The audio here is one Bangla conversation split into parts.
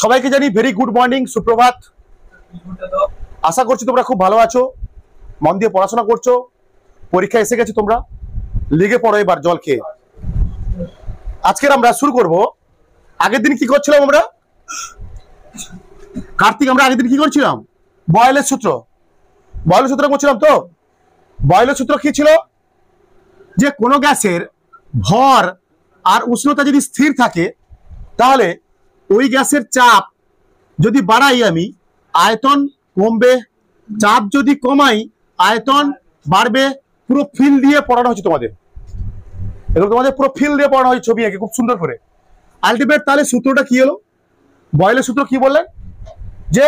সবাইকে জানি ভেরি গুড মর্নিং, সুপ্রভাত। আশা করছি তোমরা খুব ভালো আছো, মন দিয়ে পড়াশোনা করছো, পরীক্ষা এসে গেছে, তোমরা লেগে পড়ো এবার জল খেয়ে। আজকের আমরা শুরু করব। আগের দিন কি করছিলাম আমরা? কার্তিক, আমরা আগের দিন কি করছিলাম? বয়েলের সূত্র করছিলাম। তো বয়েলের সূত্র কি ছিল? যে কোনো গ্যাসের ভর আর উষ্ণতা যদি স্থির থাকে তাহলে ওই গ্যাসের চাপ যদি বাড়াই আমি, আয়তন কমবে, চাপ যদি কমাই আয়তন বাড়বে। পুরো ফিল দিয়ে পড়ানো হচ্ছে তোমাদের, এগুলো তোমাদের পুরো ফিল দিয়ে পড়ানো হয়েছে, ছবি এঁকে খুব সুন্দর করে। আলটিমেট তাহলে সূত্রটা কি হলো? বয়েলের সূত্র কি বললেন? যে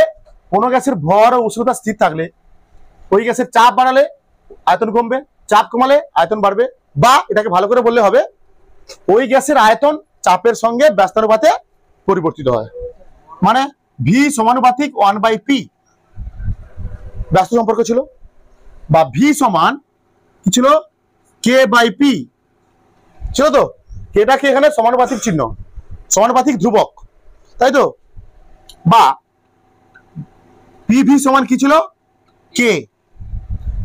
কোনো গ্যাসের ভর ও উষ্ণতা স্থির থাকলে ওই গ্যাসের চাপ বাড়ালে আয়তন কমবে, চাপ কমালে আয়তন বাড়বে, বা এটাকে ভালো করে বললে হবে ওই গ্যাসের আয়তন চাপের সঙ্গে ব্যস্তানুপাতে পরিবর্তিত হয়। মানে ভি সমানুপাতিক 1/p ব্যস্ত সম্পর্ক ছিল, বা ভি সমান কি ছিল? k/p ছিল। তো এটাকে এখানে সমানুপাতিক চিহ্ন, সমানুপাতিক ধ্রুবক, তাই তো? বা পিভি সমান কি ছিল? কে।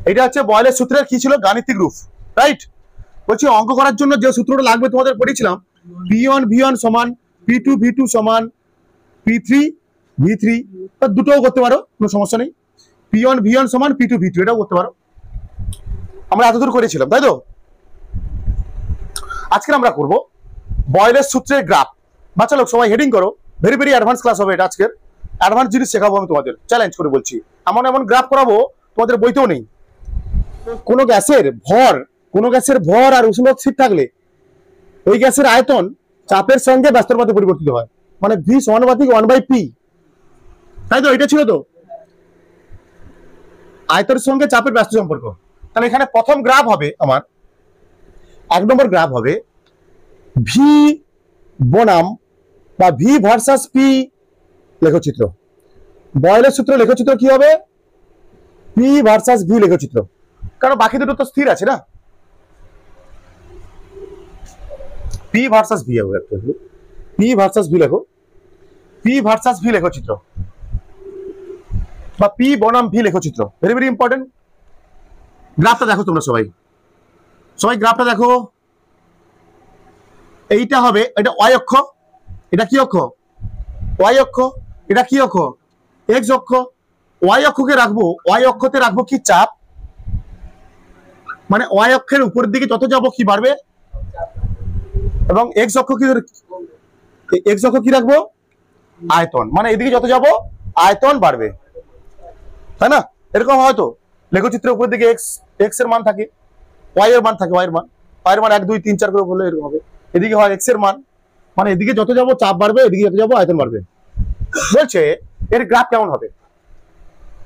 এটা হচ্ছে বয়েলের সূত্রের কি ছিল? গাণিতিক রূপ, রাইট? বলছি অঙ্ক করার জন্য যে সূত্রটা লাগবে তোমাদের পড়েছিলাম, P1 V1 সমান P2 V2 সমান P3 V3, দুটোও করতে পারো, কোনো সমস্যা নেই। P1 V1 সমান P2 V2 এটাও করতে পারো। আমরা এতদূর করেছিলাম, তাই তো? আজকে আমরা করব বয়েলের সূত্রের গ্রাফ। বাচ্চা লোক সবাই হেডিং করো, ভেরি ভেরি অ্যাডভান্স ক্লাস হবে এটা। আজকের অ্যাডভান্স জিনিস শেখাবো আমি তোমাদের, চ্যালেঞ্জ করে বলছি। এমন এমন গ্রাফ করাবো তোমাদের বইতেও নেই। কোনো গ্যাসের ভর আর উষ্ণতা স্থির থাকলে ওই গ্যাসের আয়তন চাপের সঙ্গে ব্যস্তানুপাতে পরিবর্তিত হয়। মানে ভি সমানুপাতিক 1/p, তাই তো? এটা ছিল তো আয়তনের সঙ্গে চাপের ব্যস্ত সম্পর্ক। তাহলে এখানে প্রথম গ্রাফ হবে আমার, 1 নম্বর গ্রাফ হবে ভি বনাম বা ভি ভার্সাস পি লেখচিত্র। বয়েলের সূত্র লেখচিত্র কি হবে? পি ভার্সাস ভি লেখচিত্র, কারণ বাকি দুটো তো স্থির আছে না। পি ভার্সাস ভি হবে, পি ভার্সাস ভি লেখো, পি ভার্সাস ভি লেখচিত্র বা পি বনাম ভি লেখচিত্র, ভেরি ভেরি ইম্পর্টেন্ট। গ্রাফটা দেখো তোমরা সবাই গ্রাফটা দেখো। এইটা হবে, এটা ওয়াই অক্ষ, এটা কি অক্ষ? ওয়াই অক্ষ। এটা কি অক্ষ? এক্স অক্ষ। ওয়াই অক্ষকে রাখবো, ওয়াই অক্ষতে রাখবো কি? চাপ। মানে ওয়াই অক্ষের উপরের দিকে যত যাবো কি বাড়বে, এবং এক্স অক্ষ কি রাখবো? আয়তন। মানে এদিকে যত যাবো আয়তন বাড়বে, তাই না? এরকম হয়তো লেখচিত্রের উপরের দিকে এক্স এর মান থাকে, ওয়াই এর মান থাকে, ওয়াই এর মান 1 2 3 4 করে বললে এরকম হবে। এদিকে হয় এক্স এর মান, মানে এদিকে যত যাবো চাপ বাড়বে, এদিকে যত যাবো আয়তন বাড়বে। বলছে এর গ্রাফ কেমন হবে?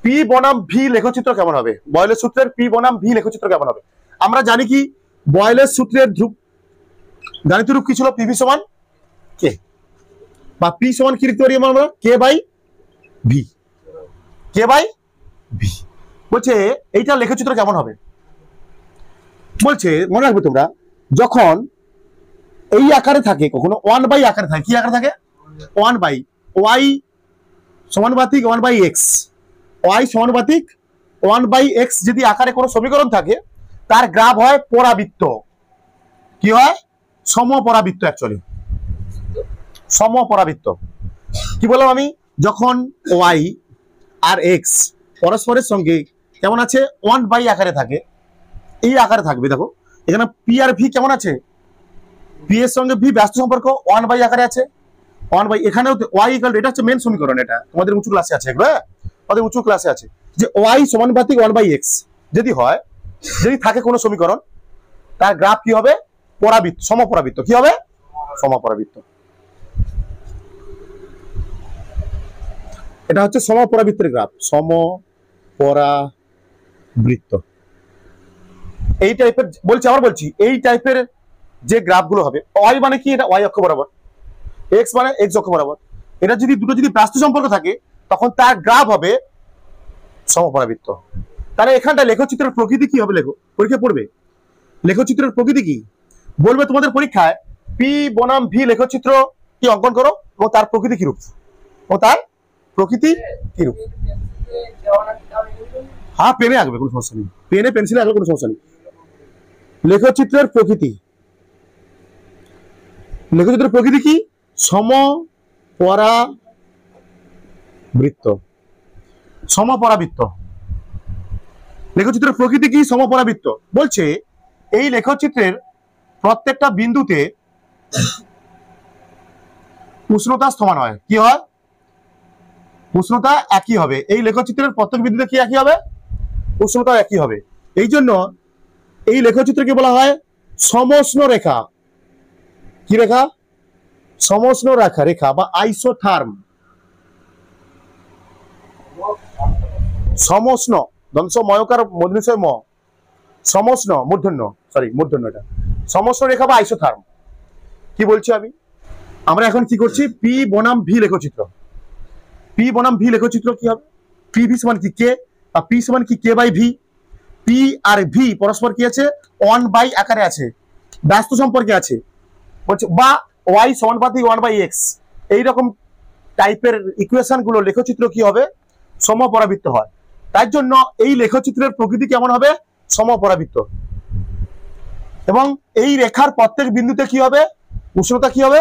পি বনাম ভি লেখচিত্র কেমন হবে? বয়েলের সূত্রের পি বনাম ভি লেখচিত্র কেমন হবে? আমরা জানি কি বয়েলের সূত্রের গাণিতিক রূপ কি ছিল? পিভি সমান কে, বা পি সমান কি লিখতে পারি আমরা? কে বাই ভি। বলছে এইটা লেখচিত্র কেমন হবে? বলছে মনে রাখবে তোমরা, যখন এই আকারে থাকে, কখনো 1/, আকারে থাকে। কি আকারে থাকে? 1/, ওয়াই সমানুপাতিক 1/x, ওয়াই সমানুপাতিক 1/x যদি আকারে কোনো সমীকরণ থাকে, তার গ্রাফ হয় পরাবৃত্ত। কি হয়? সমপরাবৃত্ত। অ্যাকচুয়ালি সমপরাবৃত্ত। কি বললাম আমি? যখন ওয়াই আর এক্স পরস্পরের সঙ্গে কেমন আছে? 1/, আকারে থাকে, এই আকারে থাকবে। দেখো এখানে পি আর ভি কেমন আছে? পি এর সঙ্গে ভি ব্যস্ত সম্পর্ক 1/, আকারে আছে। 1/, এখানেও ওয়াই ইকুয়াল, এটা হচ্ছে মেন সমীকরণ। এটা তোমাদের উঁচু ক্লাসে আছে, এগুলো আমাদের উঁচু ক্লাসে আছে, যে ওয়াই সমানুপাতিক 1/x যদি হয়, যদি থাকে কোনো সমীকরণ, তার গ্রাফ কি হবে? পরাবৃত্ত, সমপরাবৃত্ত। কি হবে? সমপরাবৃত্ত। এটা হচ্ছে সমপরাবৃত্তের গ্রাফ, সমপরাবৃত্ত। এই টাইপের বলছি, আবার বলছি, এই টাইপের যে গ্রাফগুলো হবে, ওয়াই মানে কি? এটা ওয়াই অক্ষ বরাবর, এক্স মানে এক্স অক্ষ বরাবর। এটা যদি দুটো যদি ব্যস্ত সম্পর্ক থাকে, তখন তার গ্রাফ হবে সমপরাবৃত্ত। তাহলে এখানটা লেখচিত্রের প্রকৃতি কি হবে? লেখো, পরীক্ষা পড়বে লেখচিত্রের প্রকৃতি কি বলবে তোমাদের পরীক্ষায়। পি বনাম ভি লেখচিত্র কি অঙ্কন করো, এবং তার প্রকৃতি কি রূপ ও তার প্রকৃতি কিরূপ। হ্যাঁ, পেনে আঁকবে, কোনো সমস্যা নেই, পেনে পেন্সিলে আঁকবে, কোনো সমস্যা নেই। লেখচিত্রের প্রকৃতি, লেখচিত্রের প্রকৃতি কি? সমপরাবৃত্ত, সমপরাবৃত্ত। লেখচিত্রের প্রকৃতি কি? সমপরাবৃত্ত। বলছে এই লেখচিত্রের প্রত্যেকটা বিন্দুতে উষ্ণতা সমান হয়। কি হয়? উষ্ণতা একই হবে। এই লেখচিত্রের প্রত্যেক বিন্দুতে কি একই হবে? উষ্ণতা একই হবে। এই জন্য এই লেখচিত্রকে বলা হয় সমউষ্ণ রেখা। কি রেখা? সমউষ্ণ রেখা, রেখা বা আইসোথার্ম। সমউষ্ণ, দংশ ময়কার মূর্ধন্য ম, সমউষ্ণ মূর্ধন্য, সরি মূর্ধন্য, এটা সমউষ্ণ রেখা বা আইসোথার্ম। কি বলছি আমি? আমরা এখন কি করছি? পি বনাম ভি লেখচিত্র। পি বনাম ভি লেখচিত্র কি হবে? পি ভি সমান কি কে, বা পি সমান কি কে বাই ভি। পি আর ভি পরস্পর কি আছে? 1 বাই আকারে আছে, ব্যস্ত সম্পর্কে আছে বলছে, বা ওয়াই সমানুপাতিক 1/x, এইরকম টাইপের ইকুয়েশন গুলো লেখচিত্র কি হবে? সমপরাবৃত্ত হয়। তাই জন্য এই লেখচিত্রের প্রকৃতি কেমন হবে? সমপরাবৃত্ত। এবং এই রেখার প্রত্যেক বিন্দুতে কি হবে? উষ্ণতা কি হবে?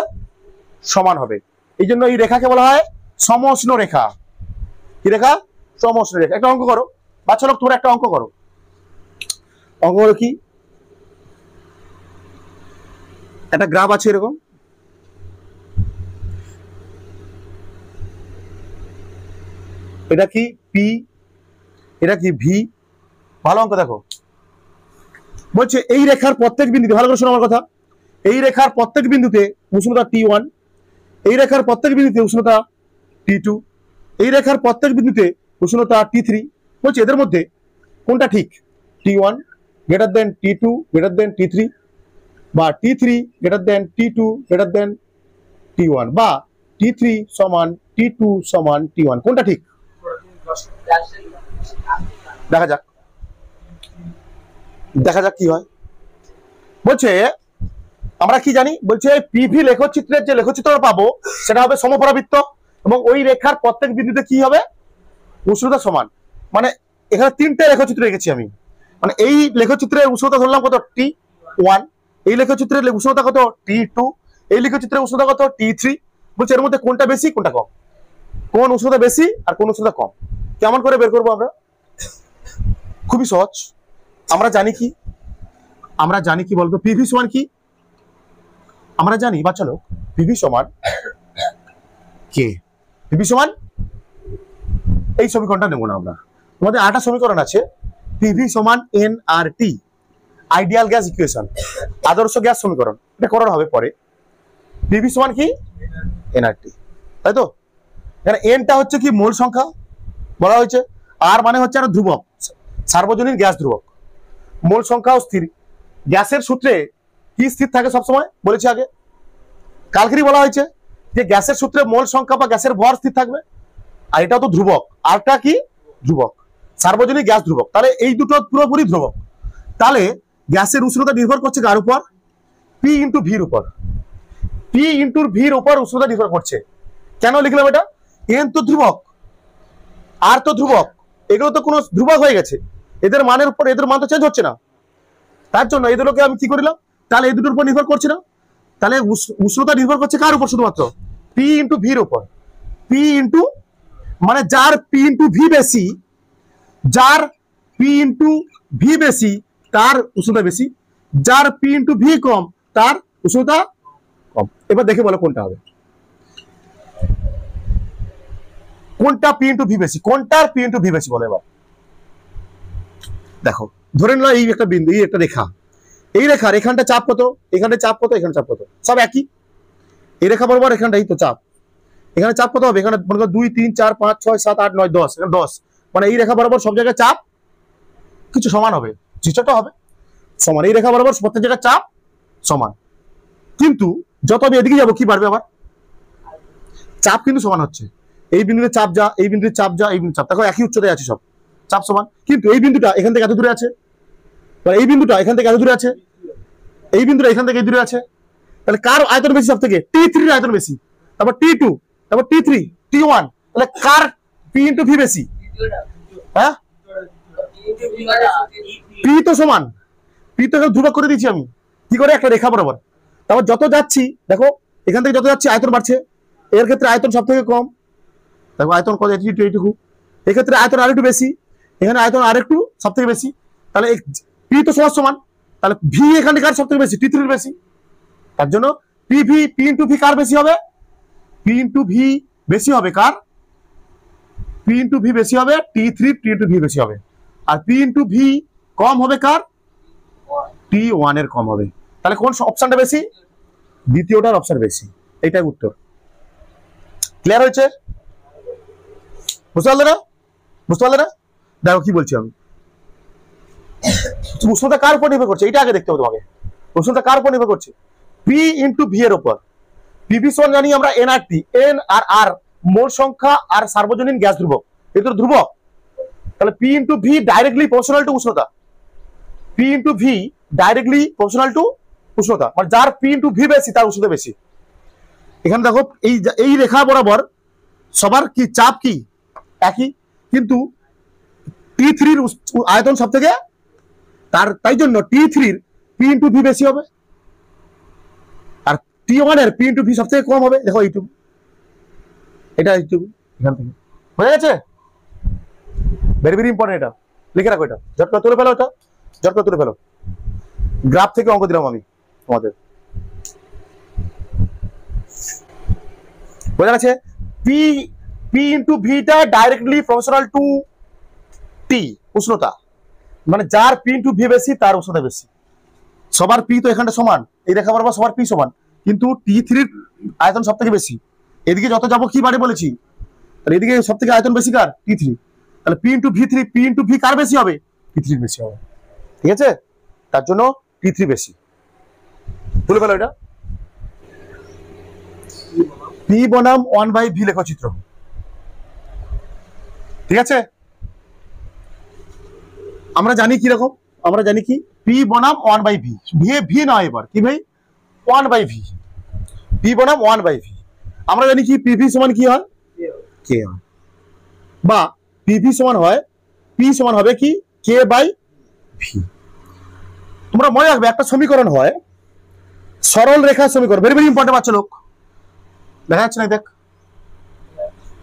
সমান হবে। এই জন্য এই রেখাকে বলা হয় সমউষ্ণ রেখা। কি রেখা? সমউষ্ণ রেখা। একটা অঙ্ক করো বাচ্চা লোক, তোমরা একটা অঙ্ক করো। অঙ্ক করো কি? একটা গ্রাফ আছে এরকম, এটা কি পি, এটা কি ভি। ভালো অঙ্ক দেখো। বলছে এই রেখার প্রত্যেক বিন্দুতে, ভালো করে শোনো আমার কথা, এই রেখার প্রত্যেক বিন্দুতে উষ্ণতা T1, এই রেখার প্রত্যেক বিন্দুতে উষ্ণতা T2, এই রেখার প্রত্যেক বিন্দুতে উষ্ণতা T3। বলছে এদের মধ্যে কোনটা ঠিক? T1 greater than T2 greater than T3, বা T3 greater than T2 greater than T1, বা T3 সমান T2 সমান T1, কোনটা ঠিক? দেখা যাক, দেখা যাক কি হয়। বলছে আমরা কি জানি? বলছে পিভি লেখচিত্রের যে লেখচিত্র পাবো সেটা হবে সমপরাবৃত্ত, এবং ওই রেখার প্রত্যেক বিন্দুতে কি হবে? উষ্ণতা সমান। মানে এখানে তিনটে লেখচিত্র রেখেছি আমি। মানে এই লেখচিত্রের উষ্ণতা ধরলাম কত? T1, এই লেখচিত্রের উষ্ণতা কত? T2, এই লেখচিত্রের উষ্ণতা কত? T3। বলছে এর মধ্যে কোনটা বেশি কোনটা কম, কোন উষ্ণতা বেশি আর কোন উষ্ণতা কম, কেমন করে বের করবো আমরা? খুবই সহজ। আমরা জানি কি? আমরা জানি কি বলতো? পিভি সমান কি? আমরা জানি বাচ্চা লোক, পিভি সমান কে। পিভি সমান, এই সমীকরণটা নেব না আমরা, তোমাদের 8টা সমীকরণ আছে। পিভি সমান NRT, আইডিয়াল গ্যাস ইকুয়েশন, আদর্শ গ্যাস সমীকরণ, এটা করানো হবে পরে। পিভি সমান কি? NRT, তাই তো? এখানে এনটা হচ্ছে কি? মোল সংখ্যা বলা হয়েছে, আর মানে হচ্ছে একটা ধ্রুবক, সার্বজনীন গ্যাস ধ্রুবক। মোল সংখ্যাও স্থির। গ্যাসের সূত্রে কি স্থির থাকে সবসময়? বলেছি আগে, কালকেরই বলা হয়েছে যে গ্যাসের সূত্রে মোল সংখ্যা বা গ্যাসের ভর স্থির থাকবে, আর এটাও তো ধ্রুবক। আরটা কি? ধ্রুবক, সার্বজনীন গ্যাস ধ্রুবক। তাহলে এই দুটো পুরোপুরি ধ্রুবক। তাহলে গ্যাসের উষ্ণতা নির্ভর করছে কার উপর? পি ইন্টু ভির উপর। পি ইন্টু ভির উপর উষ্ণতা নির্ভর করছে। কেন লিখলাম এটা? এন তো ধ্রুবক, আর তো ধ্রুবক, এগুলো তো কোনো ধ্রুবক হয়ে গেছে, এদের মানের উপর এদের মান তো চেঞ্জ হচ্ছে না। তার জন্য এগুলোকে আমি কি করিলাম? তাহলে এই দুটোর উপর নির্ভর করছে না। তাহলে উষ্ণতা নির্ভর করছে কার উপর? শুধুমাত্র পি ইন্টু ভির উপর। পি ইন্টু, মানে যার পি ইন্টু ভি বেশি, যার পি ইন্টু ভি বেশি তার উষ্ণতা বেশি, যার পি ইন্টু ভি কম তার উষ্ণতা কম। এবার দেখে বলো কোনটা হবে, কোনটা পি ইন্টু ভি বেশি, কোনটার পি ইন্টু ভি বেশি বলো এবার। দেখো ধরে নিলাম এই একটা বিন্দু, এই একটা রেখা, এই রেখার এখানটা চাপ কত, এখানে চাপ কত, এখানে চাপ কত, সব একই। এই রেখা বরাবর এখানটাই তো চাপ, এখানে চাপ কত হবে? এখানে মনে করো 2 3 4 5 6 7 8 9 10, এখানে 10, মানে এই রেখা বরাবর সব জায়গায় চাপ কিছু সমান হবে, জিনিসটা হবে সমান। এই রেখা বরাবর প্রত্যেক জায়গায় চাপ সমান, কিন্তু যত আমি এদিকে যাবো কি বাড়বে? আবার চাপ কিন্তু সমান হচ্ছে। এই বিন্দুতে চাপ যা, এই বিন্দুতে চাপ যা, এই বিন্দু চাপ, দেখো একই উচ্চতায় আছে, সব চাপ সমান। কিন্তু এই বিন্দুটা এখান থেকে এত দূরে আছে, এই বিন্দুটা এখান থেকে এত দূরে আছে, এই বিন্দুটা এখান থেকে দূরে আছে। তাহলে কার আয়তন বেশি? সব থেকে T3 এর আয়তন বেশি, তারপর T2, তারপর T3, T1, তাহলে কার P ইন্টু V বেশি? হ্যাঁ, P তো সমান, P তো ধ্রুবক করে দিয়েছি আমি, কি করে? একটা রেখা বরাবর। তারপর যত যাচ্ছি দেখো, এখান থেকে যত যাচ্ছি আয়তন বাড়ছে, এর ক্ষেত্রে আয়তন সব থেকে কম, দেখো আয়তন কত, এইটুকু, এক্ষেত্রে আয়তন আর একটু বেশি, এখানে আয়তন আর একটু সব থেকে বেশি, তাহলে P তো সমান সমান, তাহলে V এখানে কার সব থেকে বেশি? T3 এর বেশি। তার জন্য P ইন্টু V কার বেশি হবে? P ইন্টু V বেশি হবে কার? P ইন্টু V বেশি হবে T3, T ইন্টু V বেশি হবে। আর P ইন্টু V কম হবে কার? T1 এর কম হবে। তাহলে কোন অপশনটা বেশি? দ্বিতীয়টার অপশন বেশি। এইটাই উত্তর। ক্লিয়ার হয়েছে? বুঝতে পারলে না? বুঝতে পারলে না? দেখো কি বলছি আমি, উষ্ণতা কার উপর নির্ভর করছে এটা আগে দেখতে হবে তোমাকে। উষ্ণতা কার উপর নির্ভর করছে? P ইন্টু V এর উপর। PV সমান জানি আমরা nRT, N আর R মোল সংখ্যা আর সার্বজনীন গ্যাস ধ্রুবক, এটা ধ্রুবক। তাহলে P into V directly proportional to উষ্ণতা। P into V directly proportional to উষ্ণতা, মানে যার P ইন্টু V বেশি তার উষ্ণতা বেশি। এখানে দেখো এই রেখা বরাবর সবার কি চাপ কি একই, কিন্তু T3 এর আয়তন সব থেকে, তাই জন্য T3 এর P ইন্টু V বেশি হবে, আর T1 এর P ইন্টু V সব থেকে কম হবে। দেখো এইটুকু, এটা এইটুকু, এখান থেকে হয়ে গেছে। ভেরি ভেরি ইম্পর্টেন্ট, এটা লিখে রাখো, এটা ঝটকা তুলে ফেলো, এটা ঝটকা তুলে ফেলো। গ্রাফ থেকে অঙ্ক দিলাম আমি তোমাদের, বোঝা গেছে? P ইন্টু V টা ডাইরেক্টলি প্রপোর্শনাল টু T উষ্ণতা, মানে যার P ইন্টু V বেশি তার উষ্ণতা বেশি। সবার P তো এখানটা সমান, এই রেখা বরাবর সবার P সমান, কিন্তু T3 আয়তন সব থেকে বেশি। এদিকে যত যাবো কি বাড়ে বলেছি, তাহলে এদিকে সব থেকে আয়তন বেশি কার? T3। তাহলে P ইন্টু V কার বেশি হবে? T3 বেশি হবে। ঠিক আছে, তার জন্য T3 বেশি। তুলে ফেলো এটা। P বনাম 1/V লেখচিত্র। ঠিক আছে, আমরা জানি কি রকম, আমরা জানি কি P বনাম 1/V, V নয় এবার কি ভাই? 1/V, P বনাম 1/V। আমরা জানি কি PV সমান কি হয়? K হয়, বা PV সমান হয়, P সমান হবে কি? K/V। তোমরা মনে রাখবে একটা সমীকরণ হয় সরল রেখার সমীকরণ, ভেরি ভেরি ইম্পর্টেন্ট বাচ্চা লোক, দেখা যাচ্ছে না? দেখ,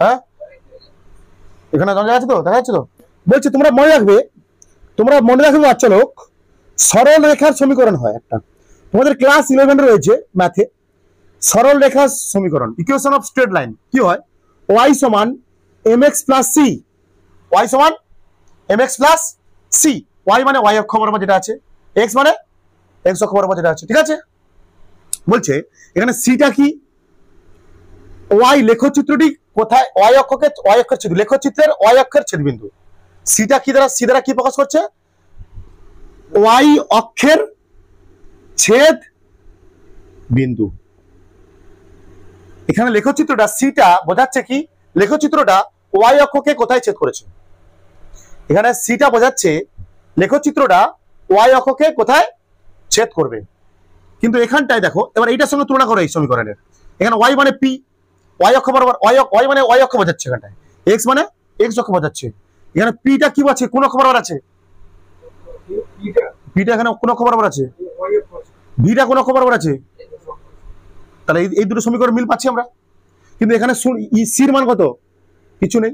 হ্যাঁ এখানে দেখা যাচ্ছে তো, দেখা যাচ্ছে তো? বলছি তোমরা মনে রাখবে, বাচ্চা লোক, সরল রেখার সমীকরণ হয় একটা, তোমাদের ক্লাস 11 রয়েছে ম্যাথে, সরল রেখার সমীকরণ, ইকুয়েশন অফ স্ট্রেট লাইন কি হয়? y সমান mx প্লাস c, y সমান mx প্লাস c, y মানে y অক্ষ বরাবর যেটা আছে, x মানে x অক্ষ বরাবর যেটা আছে। ঠিক আছে, বলছে এখানে সিটা কি? y লেখচিত্রটি কোথায়? y অক্ষের ছেদ, লেখচিত্রের y অক্ষের ছেদবিন্দু। সিটা কি দ্বারা, সি দ্বারা কি প্রকাশ করছে? y অক্ষের ছেদ বিন্দু। এখানে লেখচিত্রটা সিটা বোঝাচ্ছে কি? লেখচিত্রটা y অক্ষকে কোথায় ছেদ করেছে। এখানে সিটা বোঝাচ্ছে লেখচিত্রটা y অক্ষকে কোথায় ছেদ করবে। কিন্তু এখানটায় দেখো, এবার এইটার সঙ্গে তুলনা করো এই সমীকরণের। এখানে y মানে P, y অক্ষ বরাবর, y মানে y অক্ষ বোঝাচ্ছে, এখানটায় x মানে x অক্ষ বোঝাচ্ছে। এখানে Pটা কি আছে? কোন অক্ষ বরাবর আছে? Pটা এখানে কোন অক্ষ বরাবর আছে? Vটা কোন অক্ষ বরাবর আছে? তাহলে এই দুটো সমীকরণ মিল পাচ্ছি আমরা। কিন্তু এখানে সির মান কত? কিছু নেই,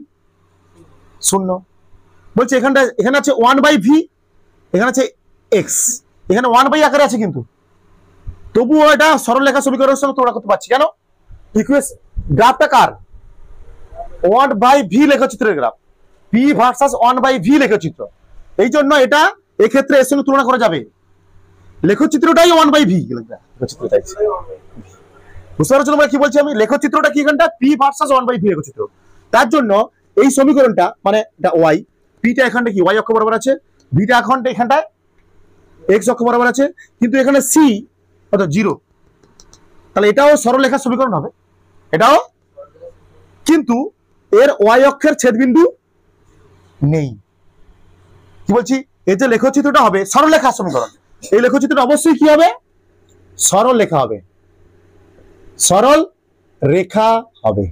0। বলছে এখানে আছে 1/V, এখানে আছে x, এখানে 1/, আকারে আছে, কিন্তু তবুও এটা সরল রেখা সমীকরণের সঙ্গে তুলনা করতে পারছি। কেন? ইকুয়েশন গ্রাফটা কার? 1/V লেখচিত্রের গ্রাফ, P ভার্সাস 1/V লেখচিত্র। এই জন্য এটা এক্ষেত্রে এর সঙ্গে তুলনা করা যাবে। লেখচিত্রটাই 1/V লেখচিত্রটাই। বুঝতে পারছো তোমরা কি বলছি আমি? লেখচিত্রটা কি? এখানটা P ভার্সাস 1/V লেখচিত্র। তার জন্য এই সমীকরণটা মানে এটা y, Pটা এখানটা কি y অক্ষ বরাবর আছে, Vটা এখানটায় x অক্ষ বরাবর আছে, কিন্তু এখানে C কত? 0। তাহলে এটাও সরলরেখার সমীকরণ হবে, এটাও, কিন্তু এর y অক্ষের ছেদবিন্দু নেই। কি বলছি? এই যে লেখচিত্রটা হবে সরলরেখার সমীকরণ, এই লেখচিত্রটা অবশ্যই কি হবে? সরল রেখা হবে, সরল রেখা হবে।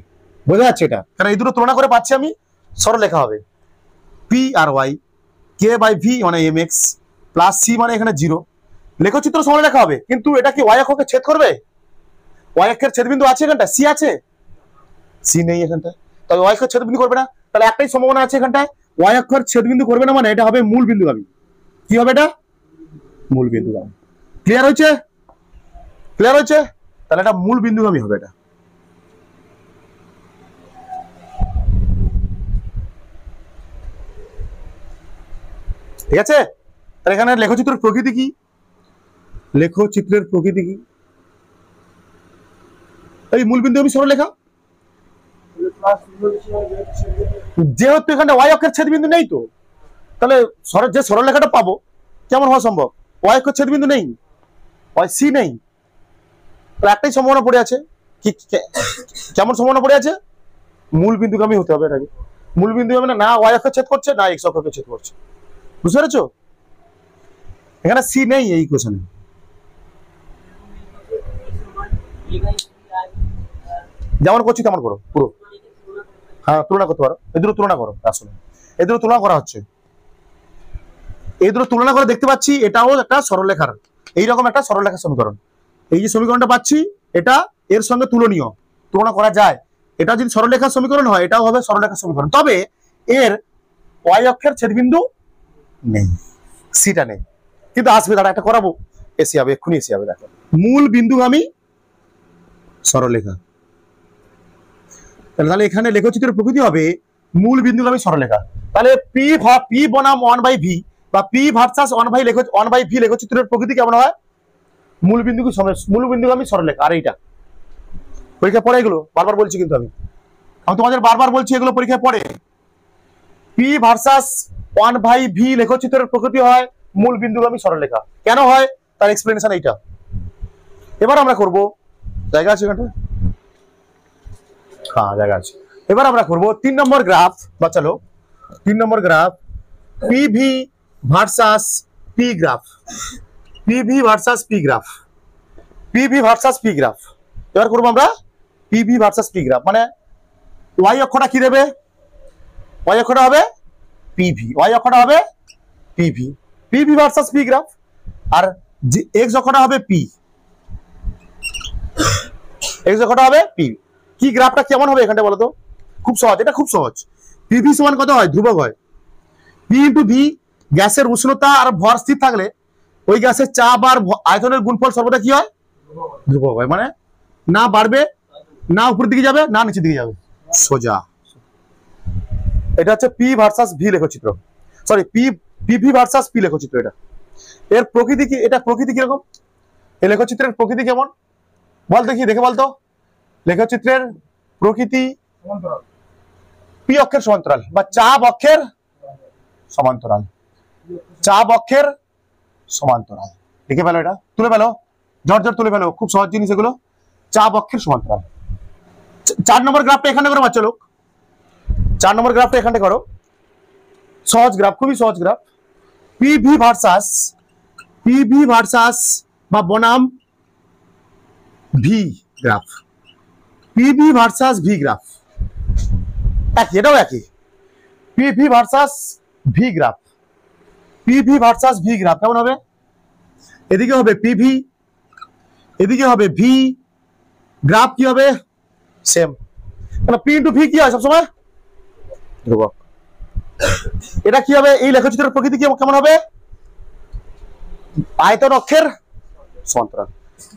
বোঝা যাচ্ছে এটা? কারণ এই দুটো তুলনা করে পাচ্ছি আমি, সরলরেখা হবে P R Y, K by V মানে এম এক্স প্লাস সি মানে এখানে 0। লেখচিত্র সরলরেখা হবে, কিন্তু এটা কি ওয়াই অক্ষকে ছেদ করবে? ওয়াই অক্ষের ছেদবিন্দু আছে এখানটা? সি আছে? সি নেই এখানটা, তবে ওয়াই অক্ষের ছেদবিন্দু করবে না। তাহলে একটাই সম্ভাবনা আছে এখানটায়, ওয়াই অক্ষের ছেদবিন্দু করবে না, মানে এটা হবে মূল বিন্দুগামী। কি হবে এটা? মূল বিন্দুগামী। ক্লিয়ার হয়েছে? ক্লিয়ার হয়েছে? তাহলে এটা মূল বিন্দুগামী হবে এটা। ঠিক আছে? তাহলে এখানে লেখচিত্রের প্রকৃতি কি? লেখচিত্রের প্রকৃতি কি? এই মূল বিন্দুগামী সরলরেখা, যেহেতু এখানে ওয়াই অক্ষের ছেদবিন্দু নেই, তো তাহলে যে সরলরেখাটা পাবো কেমন হওয়া সম্ভব? ওয়াই অক্ষের ছেদবিন্দু নেই, ওয়াই সি নেই, তাহলে একটাই সম্ভাবনা পড়ে আছে। কি কেমন সম্ভাবনা পড়ে আছে? মূল বিন্দুগামী হতে হবে এটাকে। মূল বিন্দুগামী না ওয়াই অক্ষে ছেদ করছে, না এক্স অক্ষকে ছেদ করছে। বুঝতে পেরেছো? এখানে সি নেই এই ইকুয়েশনে। যেমন করছি তেমন করো পুরো। হ্যাঁ, তুলনা করতে পারো, এই দুটো তুলনা করো। আসলে এই দুটো তুলনা করা হচ্ছে, এই দুটো তুলনা করে দেখতে পাচ্ছি এটাও একটা সরলরেখার, এইরকম একটা সরলরেখার সমীকরণ। এই যে সমীকরণটা পাচ্ছি এটা এর সঙ্গে তুলনীয়, তুলনা করা যায়। এটা যদি সরলরেখার সমীকরণ হয়, এটাও হবে সরলরেখার সমীকরণ, তবে এর ওয়াই অক্ষের ছেদবিন্দু নেই, সিটা নেই। কিন্তু আসবে, দাঁড়া একটা করাবো, এসে যাবে, এক্ষুনি এসে যাবে। দেখো, মূল বিন্দুগামী সরলরেখা। তাহলে এখানে লেখচিত্রের প্রকৃতি হবে মূল বিন্দুগামী সরলরেখা। তাহলে পি বনাম 1/v বা পি ভার্সাস 1/v লেখচিত্রের প্রকৃতি কেমন হয়? মূল বিন্দুগামী সরলরেখা। আর এইটা পরীক্ষা পড়ে, এগুলো বারবার বলছি, কিন্তু আমি তোমাদের বারবার বলছি এগুলো পরীক্ষায় পড়ে। পি ভার্সাস 1/v লেখচিত্রের প্রকৃতি হয় মূল বিন্দুগামী সরলরেখা। কেন হয় তার এক্সপ্লেনেশন এইটা। এবার আমরা করব, জায়গা আছে এখানটা? হ্যাঁ, জায়গা আছে। এবার আমরা করব 3 নম্বর গ্রাফ। বা চলো 3 নম্বর graph, PV versus P graph. PV versus P graph, PV versus P graph. এবার করবো আমরা পিভি ভার্সাস পি গ্রাফ। মানে ওয়াই অক্ষটা কি দেবে? ওয়াই অক্ষটা হবে পিভি, ওয়াই অক্ষটা হবে PV, PV versus P graph. আর এক্স অক্ষটা হবে পি, এক্স অক্ষটা হবে পি। কি গ্রাফটা কেমন হবে এখানটা বলো তো? খুব সহজ, এটা খুব সহজ। পিভি সমান কত হয়? ধ্রুবক হয়। পি ইন্টু ভি, গ্যাসের উষ্ণতা আর ভর স্থির থাকলে ওই গ্যাসের চাপ আর আয়তনের গুণফল সর্বদা কি হয়? ধ্রুবক হয়। মানে না বাড়বে, না উপরের দিকে যাবে, না নিচের দিকে যাবে, সোজা। এটা হচ্ছে পি ভার্সাস ভি লেখচিত্র, সরি পিভি ভার্সাস পি লেখচিত্র। এটা এর প্রকৃতি কি? এটা প্রকৃতি কিরকম? এই লেখচিত্রের প্রকৃতি কেমন বল দেখি, দেখে বলতো। লেখচিত্রের প্রকৃতি পি অক্ষের সমান্তরাল বা চাপ অক্ষের সমান্তরাল, চাপ অক্ষের সমান্তরাল। লিখে ফেলো, এটা তুলে ফেলো, ঝরঝর তুলে ফেলো, খুব সহজ জিনিস এগুলো। চাপ অক্ষের সমান্তরাল। 4 নম্বর গ্রাফটা এখানে করো বাচ্চা লোক, 4 নম্বর গ্রাফটা এখানে করো। সহজ গ্রাফ, খুবই সহজ গ্রাফ। পিভি ভার্সাস বা বনাম V graph, PV versus V graph একই, এটাও একই। PV versus V graph, PV versus V graph কেমন হবে? এদিকে হবে পিভি, এদিকে হবে ভি, গ্রাফ কি হবে? সেম। পি ইন্টু ভি কি হয় সবসময়? ধ্রুবক। এটা কি হবে? এই লেখচিত্রের প্রকৃতি কেমন হবে? আয়তন অক্ষের সমান্তরাল।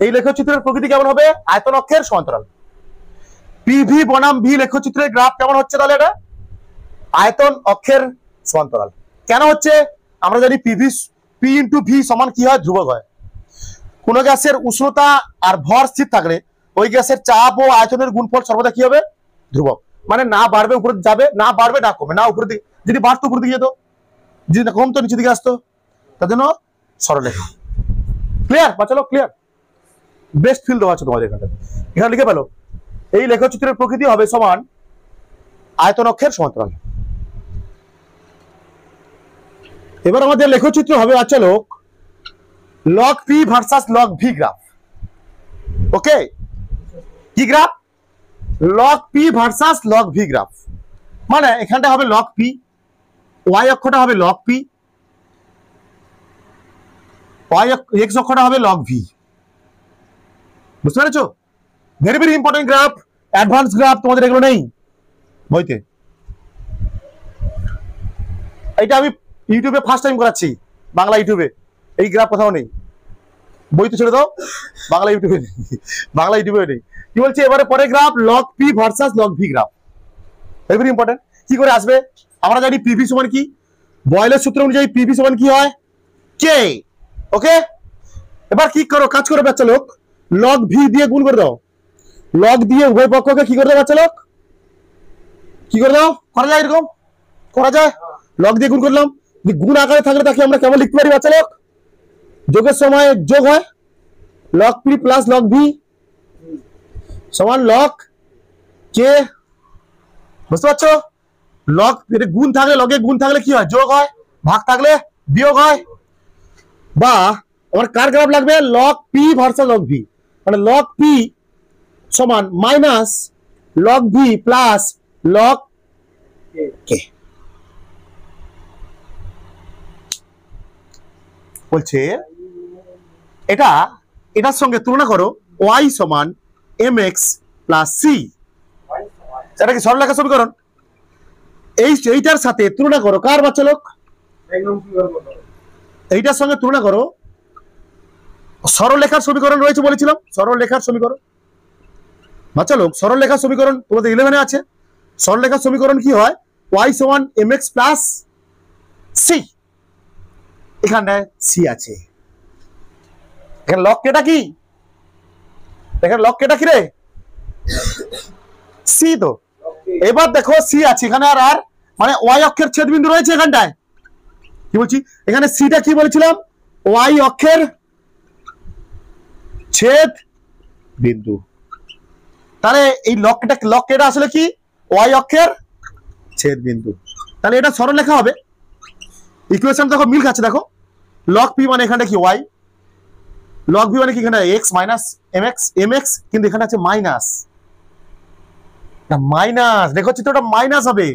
এই লেখচিত্রের প্রকৃতি কেমন হবে? আয়তন অক্ষের সমান্তরাল। পিভি বনাম ভি লেখচিত্রের গ্রাফ কেমন হচ্ছে তাহলে? এটা আয়তন অক্ষের সমান্তরাল। কেন হচ্ছে? আমরা জানি পি ইন্টু ভি সমান কি হয়? ধ্রুবক হয়। কোন গ্যাসের উষ্ণতা আর ভর স্থির থাকলে ওই গ্যাসের চাপ ও আয়তনের গুণফল সর্বদা কি হবে? ধ্রুবক। মানে না বাড়বে উপরে যাবে, না বাড়বে না কমবে, না উপরে দিকে, যদি বাড়তো উপরে দিকে যেত, যদি কমতো নিচে দিকে আসতো। তার জন্য সরলরেখা। ক্লিয়ার বাচ্চা লোক? ক্লিয়ার? বেস্ট ফিল দেওয়া আছে তোমাদের এখানে। এখানে লিখে পেলো এই লেখচিত্রের প্রকৃতি হবে সমান আয়তন অক্ষের সমান্তরাল। এবার আমাদের লেখচিত্র হবে বাচ্চা লোক log P versus log V graph. Okay, কি graph? Log P versus log V graph, মানে এখানটা হবে লগ পি, ওয়াই অক্ষটা হবে লগ পি, এক্স অক্ষটা হবে লগ ভি। বুঝতে পেরেছো? Very very important graph, advance graph, তোমাদের এগুলো নেই বইতে। এটা আমি ইউটিউবে ফার্স্ট টাইম করাচ্ছি, বাংলা ইউটিউবে এই গ্রাফ কোথাও নেই, বইতে ছেড়ে দাও, বাংলা ইউটিউবে নেই, বাংলা ইউটিউবে নেই। কি বলছে এবারে পরে graph log P versus log V graph, very important. কি করে আসবে? আমরা জানি পিভি সমান কি, বয়েলের সূত্র অনুযায়ী পিভি সমান কি হয়, কে। ওকে, এবার কি করো, কাজ করো বাচ্চা লোক, লগ ভি দিয়ে গুণ করে দাও, লগ দিয়ে উভয় পক্ষকে কি করে দাও বাচ্চা লোক, কি করে দাও, করা যায় এরকম, করা যায়। লগ দিয়ে গুণ করলাম, গুণ আকারে থাকলে তাকে আমরা কেমন লিখতে পারি বাচ্চা লোক, যোগের সময় যোগ হয়, log P plus log V সমান লগ কে। বুঝতে পারছো? লগ গুণ থাকলে, লগে গুণ থাকলে কি হয়, যোগ হয়, ভাগ থাকলে বিয়োগ হয়। বা আমার কার গ্রাফ লাগবে, log P versus log V, মানে লগ পি সমান minus log V plus log K. বলছে এটা এটার সঙ্গে তুলনা করো, ওয়াই সমান এম এক্স প্লাস সি, এটা কি সরলরেখা সমীকরণ, এইটার সাথে তুলনা করো কার বাচ্চা লোক, এইটার সঙ্গে তুলনা করো সরলরেখার সমীকরণ রয়েছে বলেছিলাম, সরলরেখার সমীকরণ বাচ্চা লোক, সরলরেখার সমীকরণ তোমাদের 11-এ আছে। সরলরেখার সমীকরণ কি হয়, ওয়াই সমান এম এক্স প্লাস সি, এখানটায় সি আছে, এখানে লগ কেটা কি, এখানে লগ কেটা কি রে, সি তো। এবার দেখো সি আছে এখানে, আর মানে ওয়াই অক্ষের ছেদবিন্দু রয়েছে এখানটায়। কি বলছি, এখানে সিটা কি বলেছিলাম, ওয়াই অক্ষের ছেদ বিন্দু, তাহলে এই লগ কেটা আসলে কি, ওয়াই অক্ষের ছেদ বিন্দু, তাহলে এটা সরলরেখা হবে। ইকুয়েশন দেখো মিল খাচ্ছে, দেখো লগ পি মানে এখানে কি ওয়াই, লগ ভি মানে কি এখানে এক্স মাইনাস এম এক্স, কিন্তু এখানে আছে মাইনাস, মাইনাস লেখচিত্রটা মাইনাস হবে,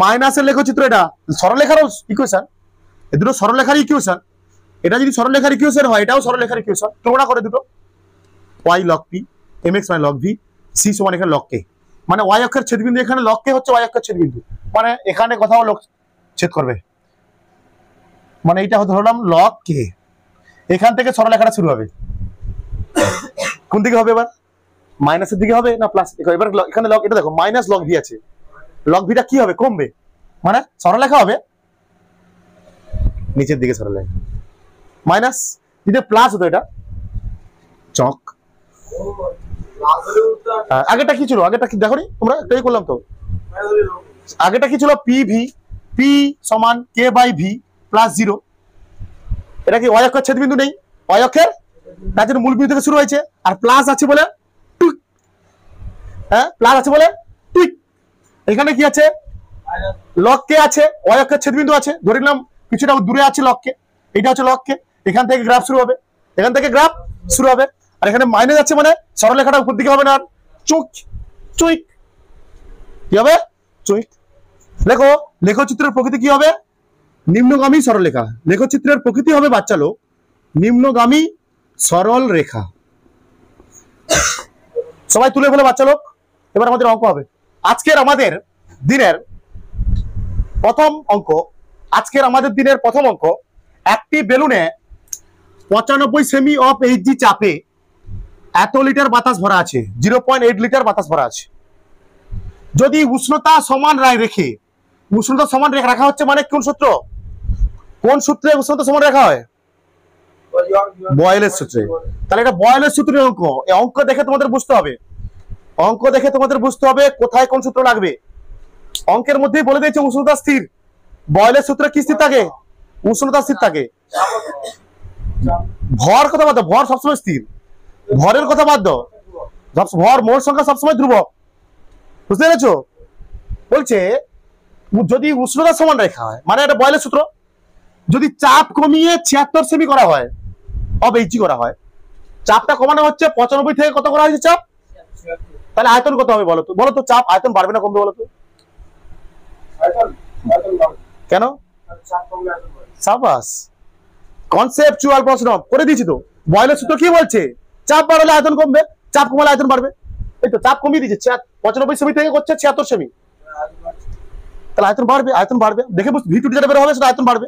মাইনাসের লেখচিত্র, এটা সরলরেখার ইকুয়েশন, এই দুটো সরলরেখার ইকুয়েশন। এটা যদি সরলরেখার ইকুয়েশন হয়, এটাও সরলরেখার ইকুয়েশন, তুলনা করে দুটো, Y log P M X মানে লগ ভি, সি সমান এখানে লগ কে, মানে ওয়াই অক্ষের ছেদবিন্দু এখানে লগ কে হচ্ছে ওয়াই অক্ষের ছেদবিন্দু, মানে এখানে কোথাও লগ ছেদ করবে, মানে এইটা ধরলাম লগ কে। এখান থেকে সরলরেখাটা শুরু হবে, কোন দিকে হবে এবার, মাইনাসের দিকে হবে না প্লাস, এবার এখানে লগ, এটা দেখো মাইনাস লগ ভি আছে, লগ ভিটা কি হবে, কমবে, মানে সরলরেখা হবে নিচের দিকে সরলরেখা, মাইনাস যদি প্লাস হতো এটা চক। আগেটা কি ছিল, আগেটা কি দেখো নি তোমরা, এটাই করলাম তো, আগেটা কি ছিল, পি ভি, পি সমান কে বাই ভি প্লাস 0, এটা কি ওয়াই অক্ষের ছেদবিন্দু নেই, ওয়াই অক্ষের, তার জন্য মূল বিন্দু থেকে শুরু হয়েছে, আর প্লাস আছে বলে টুক, হ্যাঁ প্লাস আছে বলে টুক, এখানে কি আছে, লগ কে আছে, ওয়াই অক্ষের ছেদবিন্দু আছে, ধরে নিলাম কিছুটা দূরে আছে লগ কে, এটা হচ্ছে লগ কে, এখান থেকে গ্রাফ শুরু হবে, এখান থেকে গ্রাফ শুরু হবে, আর এখানে মাইনাস আছে মানে সরলরেখাটা উপর দিকে হবে না, চুক চুইক, কি হবে চুইক। দেখো লেখচিত্রের প্রকৃতি কি হবে, নিম্নগামী সরলরেখা, লেখচিত্রের প্রকৃতি হবে বাচ্চা লোক নিম্নগামী সরল রেখা। সবাই তুলে ফেলে বাচ্চা লোক, এবার আমাদের অঙ্ক হবে, আজকের আমাদের দিনের প্রথম অঙ্ক, আজকের আমাদের দিনের প্রথম অঙ্ক, একটি বেলুনে 95 সেমি অফ এইচজি চাপে এত লিটার বাতাস ভরা আছে, 0.8 লিটার বাতাস ভরা আছে, যদি উষ্ণতা সমান রেখে, উষ্ণতা সমান রাখা হচ্ছে মানে কোন সূত্র, কোন সূত্রে উষ্ণতা সমান রাখা হয়, বয়েলের সূত্রে, তাহলে এটা বয়েলের সূত্রের অঙ্ক। এই অঙ্ক দেখে তোমাদের বুঝতে হবে, অঙ্ক দেখে তোমাদের বুঝতে হবে কোথায় কোন সূত্র লাগবে। অঙ্কের মধ্যেই বলে দিয়েছে উষ্ণতা স্থির, বয়েলের সূত্রে কি স্থির থাকে, উষ্ণতা স্থির থাকে, ভর কথা বাদ দাও, ভর সবসময় স্থির, ভরের কথা বাদ দাও, ভর মোট সংখ্যা সবসময় ধ্রুবক, বুঝতে পেরেছো। বলছে যদি উষ্ণতা সমান রেখা হয়, মানে এটা বয়েলের সূত্র, যদি চাপ কমিয়ে 76 সেমি করা হয়, অব এইচজি করা হয়, চাপটা কমানো হচ্ছে 95 থেকে কত করা হয়েছে চাপ তাহলে আয়তন কত হবে বলো তো? বলো তো চাপ আয়তন বাড়বে না কমবে বলো তো? কেন? সাবাস, কনসেপচুয়াল প্রশ্ন করে দিয়েছি তো। বয়লের সূত্র কি বলছে? চাপ বাড়লে আয়তন কমবে, চাপ কমালে আয়তন বাড়বে। এই তো চাপ কমিয়ে দিয়েছে, 95 সেমি থেকে করছে 76 সেমি, তাহলে আয়তন বাড়বে, আয়তন বাড়বে। দেখে V2 যেটা বের হবে সেটা আয়তন বাড়বে।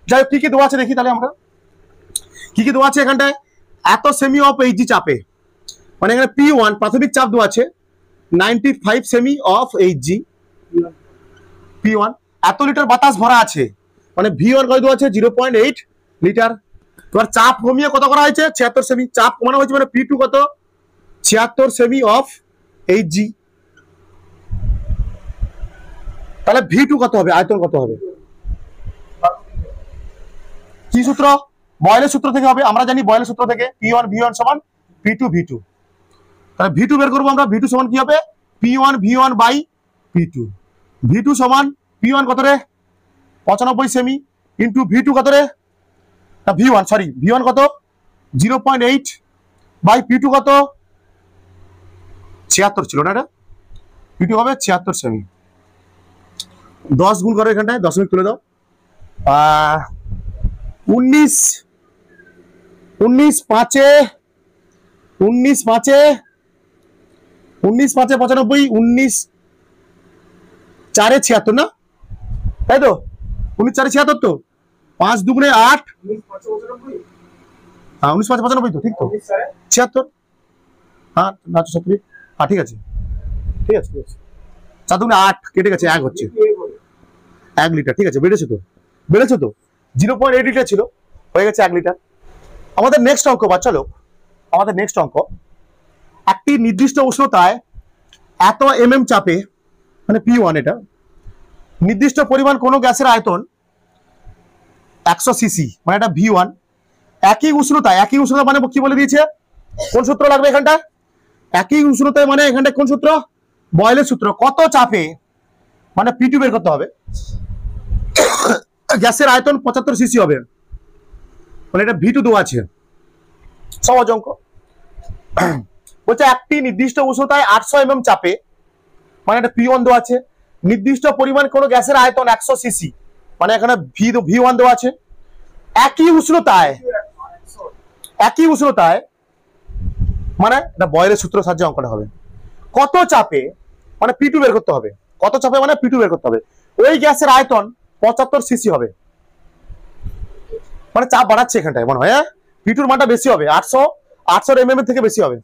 যাই হোক, কি কি দেওয়া আছে দেখি তাহলে আমরা, কি কি দেওয়া আছে এখানটায়। এত সেমি অফ এইচজি চাপে, মানে এখানে P1 প্রাথমিক চাপ দেওয়া আছে 95 সেমি অফ এইচজি। P1 এত লিটার বাতাস ভরা আছে, মানে V1 কত দেওয়া আছে 0.8 লিটার। তোমার চাপ কমিয়ে কত করা হয়েছে 76 সেমি, চাপ কমানো হয়েছে মানে P2 কত 76 সেমি অফ এইচজি। তাহলে V2 কত হবে, আয়তন কত হবে? কি সূত্র? বয়লের সূত্র থেকে হবে। আমরা জানি বয়লের সূত্র থেকে P1 V1 সমান P2 V2। তাহলে V2 বের করবো আমরা। V2 সমান কি হবে? P1 V1 by P2। V2 সমান P1 কত রে 95 সেমি ইন্টু V2 কত রে V1 সরি V1 কত 0.8 বাই P2 কত 76 ছিল না এটা, P2 হবে 76 সেমি। 10 গুণ করো এখানটায়, দশমিক তুলে দাও। 19 5 19 5 95, 19 4 76 না, তাই তো? 19 4 76 তো, 5 দুগুণে 8, 19 5 95 তো, ঠিক তো? 76, হ্যাঁ না 70, হ্যাঁ ঠিক আছে ঠিক আছে ঠিক আছে। 4 দুগুণে 8 কেটে গেছে, 1 হচ্ছে 1 লিটার। ঠিক আছে, বেড়েছে তো, বেড়েছে তো। 0.8 লিটার ছিল, হয়ে গেছে 1 লিটার। আমাদের নেক্সট অঙ্ক বাচ্চা লোক, আমাদের নেক্সট অঙ্ক, একটি নির্দিষ্ট উষ্ণতায় এত mm চাপে, মানে P1 এটা, নির্দিষ্ট পরিমাণ কোনো গ্যাসের আয়তন 100 সিসি, মানে এটা V1। একই উষ্ণতা মানে কি বলে দিয়েছে, কোন সূত্র লাগবে এখানটা? একই উষ্ণতায় মানে এখানটা কোন সূত্র? বয়লের সূত্র। কত চাপে মানে P2 বের করতে হবে। গ্যাসের আয়তন 75 সিসি হবে, মানে এটা V2 দেওয়া আছে। সহজ অঙ্ক। বলছে একটি নির্দিষ্ট উষ্ণতায় 800 mm চাপে, মানে এটা P1 দেওয়া আছে, নির্দিষ্ট পরিমাণ কোন গ্যাসের আয়তন 100 সিসি, মানে এখানে V1 দেওয়া আছে। একই উষ্ণতায় মানে এটা বয়লের সূত্র সাহায্যে অঙ্কটা হবে। কত চাপে মানে P2 বের করতে হবে, কত চাপে মানে P2 বের করতে হবে। ওই গ্যাসের আয়তন 75 সিসি হবে, মানে চাপ বাড়াচ্ছে এখানটায় মনে হয়। P2 এর মানটা বেশি হবে, 800 mm থেকে বেশি হবে।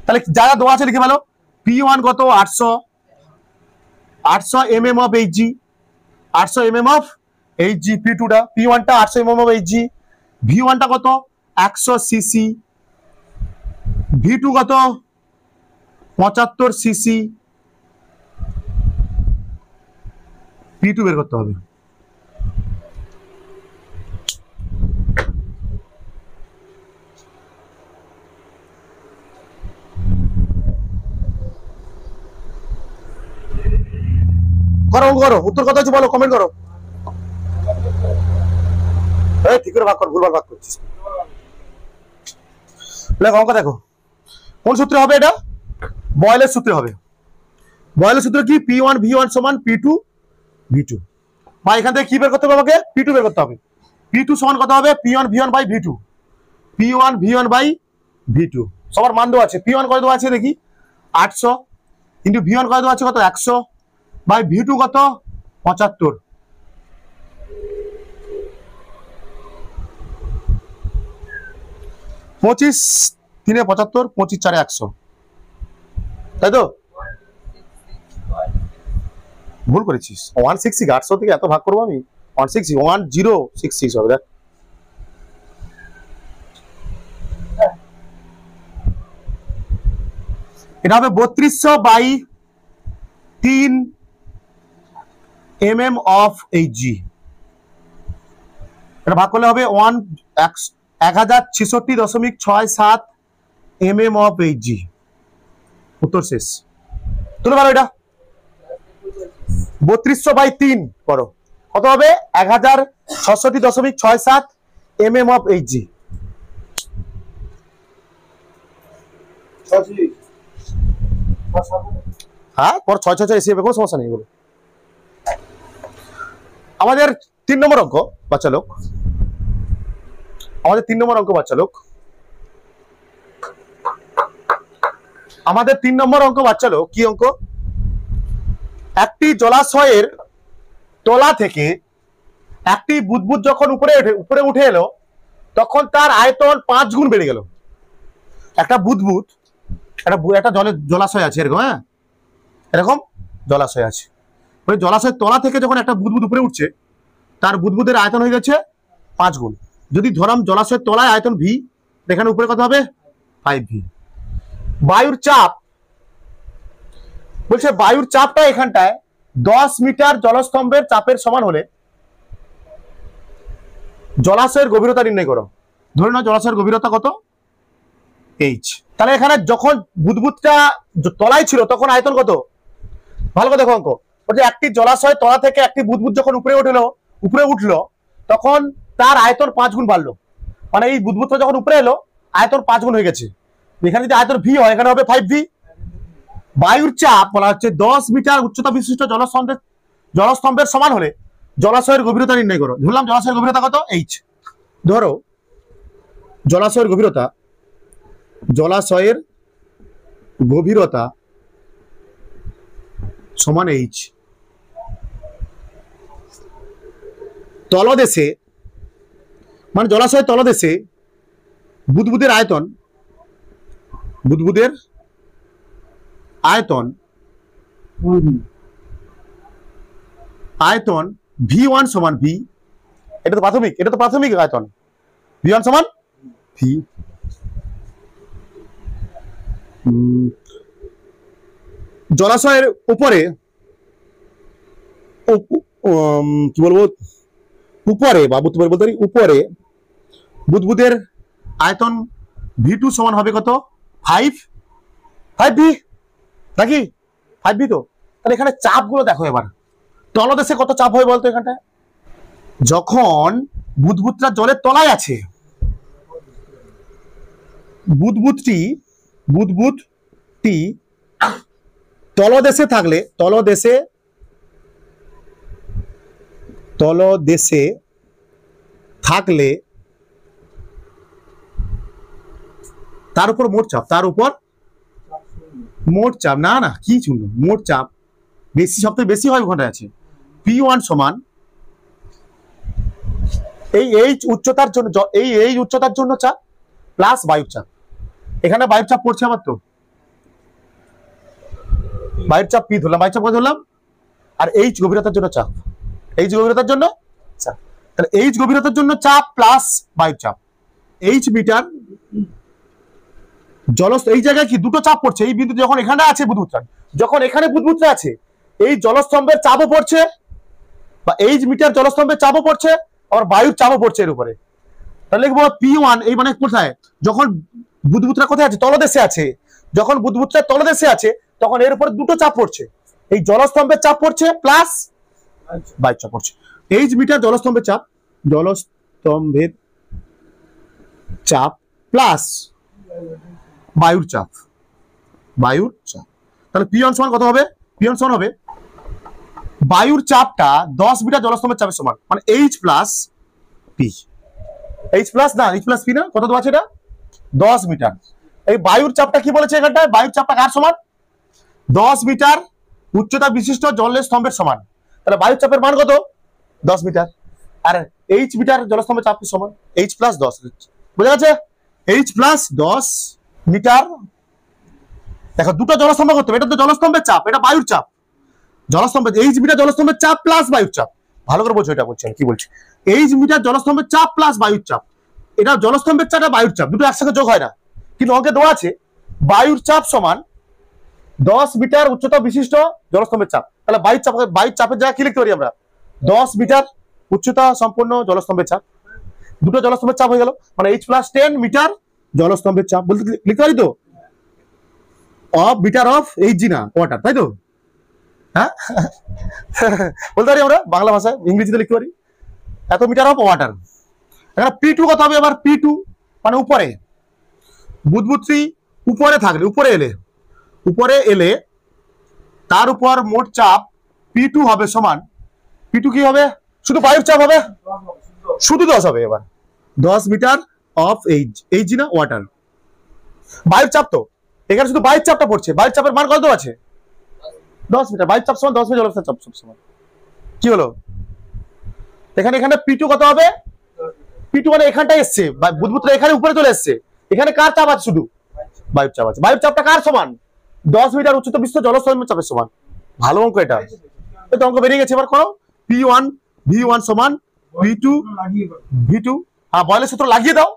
তাহলে যা যা দেওয়া আছে লিখে ফেলো। P1 কত 800 mm of Hg, 800 mm of Hg. P2 টা P1 টা 800 mm অফ এইচজি। V1 টা কত 100 সিসি, V2 কত 75 সিসি। P2 বের করতে হবে। করো উত্তর কত আছে বলো, কমেন্ট করো। ঠিক করে ভাগ কর, ভুলভাল ভাগ করছিস। অঙ্ক দেখো কোন সূত্রে হবে, এটা বয়লের সূত্রে হবে। বয়লের সূত্র কি? P1 V1 সমান P2 V2। বা এখান থেকে কি বের করতে হবে আমাকে? P2 বের করতে হবে। P2 সমান কত হবে? P1 V1 by V2। P1 V1 by V2 সবার মান দেওয়া আছে। P1 কত দেওয়া আছে দেখি 800 ইন্টু V1 কত দেওয়া আছে কত 100 বাই V2 কত 75। পঁচিশ 3 75, 25 4 100, তাই তো? ভুল করেছিস। 166 800 থেকে এত ভাগ করবো আমি? 166 1066 হবে। দেখ এটা হবে 3200 বাই 3 mm অফ এইচজি। এটা ভাগ করলে হবে 1066.67 mm অফ এইচজি। উত্তর শেষ। তুলে পারো এটা 3200 বাই 3 করো, কত হবে 1066.67 mm অফ এইচজি। হ্যাঁ, পর 6 6 এসে কোনো সমস্যা নেই এগুলো। আমাদের 3 নম্বর অঙ্ক বাচ্চা লোক, আমাদের 3 নম্বর অঙ্ক বাচ্চা লোক, আমাদের 3 নম্বর অঙ্ক বাচ্চা লোক। কি অঙ্ক? একটি জলাশয়ের তলা থেকে একটি বুদবুদ যখন উপরে উঠে এলো, তখন তার আয়তন 5 গুণ বেড়ে গেল। একটা বুদবুদ, একটা জলাশয় আছে এরকম, হ্যাঁ এরকম জলাশয় আছে, ওই জলাশয়ের তলা থেকে যখন একটা বুদবুদ উপরে উঠছে, তার বুদবুদের আয়তন হয়ে গেছে 5 গুণ। যদি ধরাম জলাশয়ের তলায় আয়তন ভি, এখানে উপরে কত হবে? 5v। বায়ুর চাপ বলছে, বায়ুর চাপটা এখানটায় 10 মিটার জলস্তম্ভের চাপের সমান হলে জলাশয়ের গভীরতা নির্ণয় করো। ধরে নাও জলাশয়ের গভীরতা কত? h। তাহলে এখানে যখন বুদবুদটা তলায় ছিল তখন আয়তন কত? ভালো করে দেখো অঙ্ক। বলছে একটি জলাশয় তলা থেকে একটি বুদবুদ যখন উপরে উঠলো তখন তার আয়তন 5 গুণ বাড়লো। মানে এই বুদবুদটা যখন উপরে এলো আয়তন 5 গুণ হয়ে গেছে। এখানে যদি আয়তন ভি হয়, এখানে হবে 5v। বায়ুর চাপ বলা হচ্ছে 10 মিটার উচ্চতা বিশিষ্ট জলস্তম্ভের সমান হলে জলাশয়ের গভীরতা নির্ণয় করো। ধরলাম জলাশয়ের গভীরতা কত? h। ধরো জলাশয়ের গভীরতা সমান h। তলদেশে মানে জলাশয়ের তলদেশে বুদবুদের আয়তন v1 সমান v। এটা তো প্রাথমিক আয়তন। v1 সমান v। জলাশয়ের উপরে কি বলবো, উপরে বা বলতে পারি উপরে বুদবুদের আয়তন v2 সমান হবে কত? 5v নাকি? 5v তো। তাহলে এখানে চাপগুলো দেখো এবার। তলদেশে কত চাপ হয় বলতো এখানটায়? যখন বুদবুদটা জলের তলায় আছে, বুদবুদটি তলদেশে থাকলে তার উপর মোট চাপ না কি শুনলো, মোট চাপ সবথেকে বেশি হয় ওখানে আছে। P1 সমান এই উচ্চতার জন্য চাপ প্লাস বায়ুর চাপ। এখানে বায়ুর চাপ পড়ছে আমার, তো বায়ুর চাপ P ধরলাম, বায়ুর চাপ ধরলাম, আর h গভীরতার জন্য চাপ, তাহলে h গভীরতার জন্য চাপ প্লাস বায়ুর চাপ। h মিটার এই জায়গায় কি দুটো চাপ পড়ছে। এই বিন্দু যখন এখানে আছে বুদবুদটা, যখন এখানে বুদবুদটা আছে, এই জলস্তম্ভের চাপও পড়ছে, বা h মিটার জলস্তম্ভের চাপও পড়ছে, আবার বায়ুর চাপও পড়ছে এর উপরে। তাহলে লিখবো P1। এই মানে কোথায়? যখন বুদবুদটা কোথায় আছে? তলদেশে আছে। যখন বুদবুদটা তলদেশে আছে তখন এর উপরে দুটো চাপ পড়ছে, এই জলস্তম্ভের চাপ পড়ছে প্লাস বায়ুর চাপ পড়ছে। h মিটার জলস্তম্ভের চাপ প্লাস বায়ুর চাপ। তাহলে P1 সমান কত হবে? P1 সমান হবে বায়ুর চাপটা 10 মিটার জলস্তম্ভের চাপের সমান, মানে h plus p। h plus p না, কত দেওয়া আছে এটা? 10 মিটার। এই বায়ুর চাপটা কি বলেছে এখানটায়? বায়ুর চাপটা কার সমান? 10 মিটার উচ্চতা বিশিষ্ট জলের স্তম্ভের সমান। তাহলে বায়ুর চাপের মান কত? 10 মিটার। আর h মিটার জলস্তম্ভের চাপের সমান h প্লাস 10। বোঝা গেছে? h plus 10 metre. দেখো দুটো জলস্তম্ভ করতে হবে, এটা তো জলস্তম্ভের চাপ, এটা বায়ুর চাপ। জলস্তম্ভের h মিটার জলস্তম্ভের চাপ প্লাস বায়ুর চাপ। ভালো করে বলছো, এটা বলছি আমি কি বলছি। h মিটার জলস্তম্ভের চাপ প্লাস বায়ুর চাপ, এটা জলস্তম্ভের চাপ আর বায়ুর চাপ দুটো একসাথে যোগ হয় না, কিন্তু অঙ্কে দেওয়া আছে বায়ুর চাপ সমান 10 মিটার উচ্চতা বিশিষ্ট জলস্তম্ভের চাপ। তাহলে বায়ুর চাপের জায়গায় কি লিখতে পারি আমরা? 10 মিটার উচ্চতা সম্পন্ন জলস্তম্ভের চাপ। দুটো জলস্তম্ভের চাপ হয়ে গেল, মানে h প্লাস 10 মিটার জলস্তম্ভের চাপ বলতে লিখতে পারি তো, অফ মিটার অফ h না ওয়াটার, তাই তো? হ্যাঁ বলতে পারি আমরা বাংলা ভাষায়, ইংরেজিতে লিখতে পারি এত মিটার অফ ওয়াটার। এখানে P2 কত হবে? আবার P2 মানে উপরে বুদবুদটি উপরে থাকলে, উপরে এলে তার উপর মোট চাপ P2 হবে সমান, P2 কি হবে? শুধু বায়ুর চাপ হবে, শুধু 10 হবে। এবার 10 মিটার অফ এইচ না ওয়াটার, বায়ুর চাপ তো এখানে শুধু বায়ুর চাপটা পড়ছে। বায়ুর চাপের মান কত আছে? 10 মিটার। বায়ুর চাপ সমান 10 মিটার জলস্থির চাপ সমান কি হলো? এখানে P2 কত হবে? P2 মানে এখানটাই এসছে, বুদবুদটা এখানে উপরে চলে এসছে। এখানে কার চাপ আছে? শুধু বায়ুর চাপ আছে। বায়ুর চাপটা কার সমান? 10 মিটার উচ্চতা বিশিষ্ট জলস্তম্ভের চাপের সমান। ভালো অঙ্ক এটা, এই অঙ্ক বেরিয়ে গেছে। এবার করো P1 V1 সমান P2 V2। হ্যাঁ, বয়লের সূত্র লাগিয়ে দাও।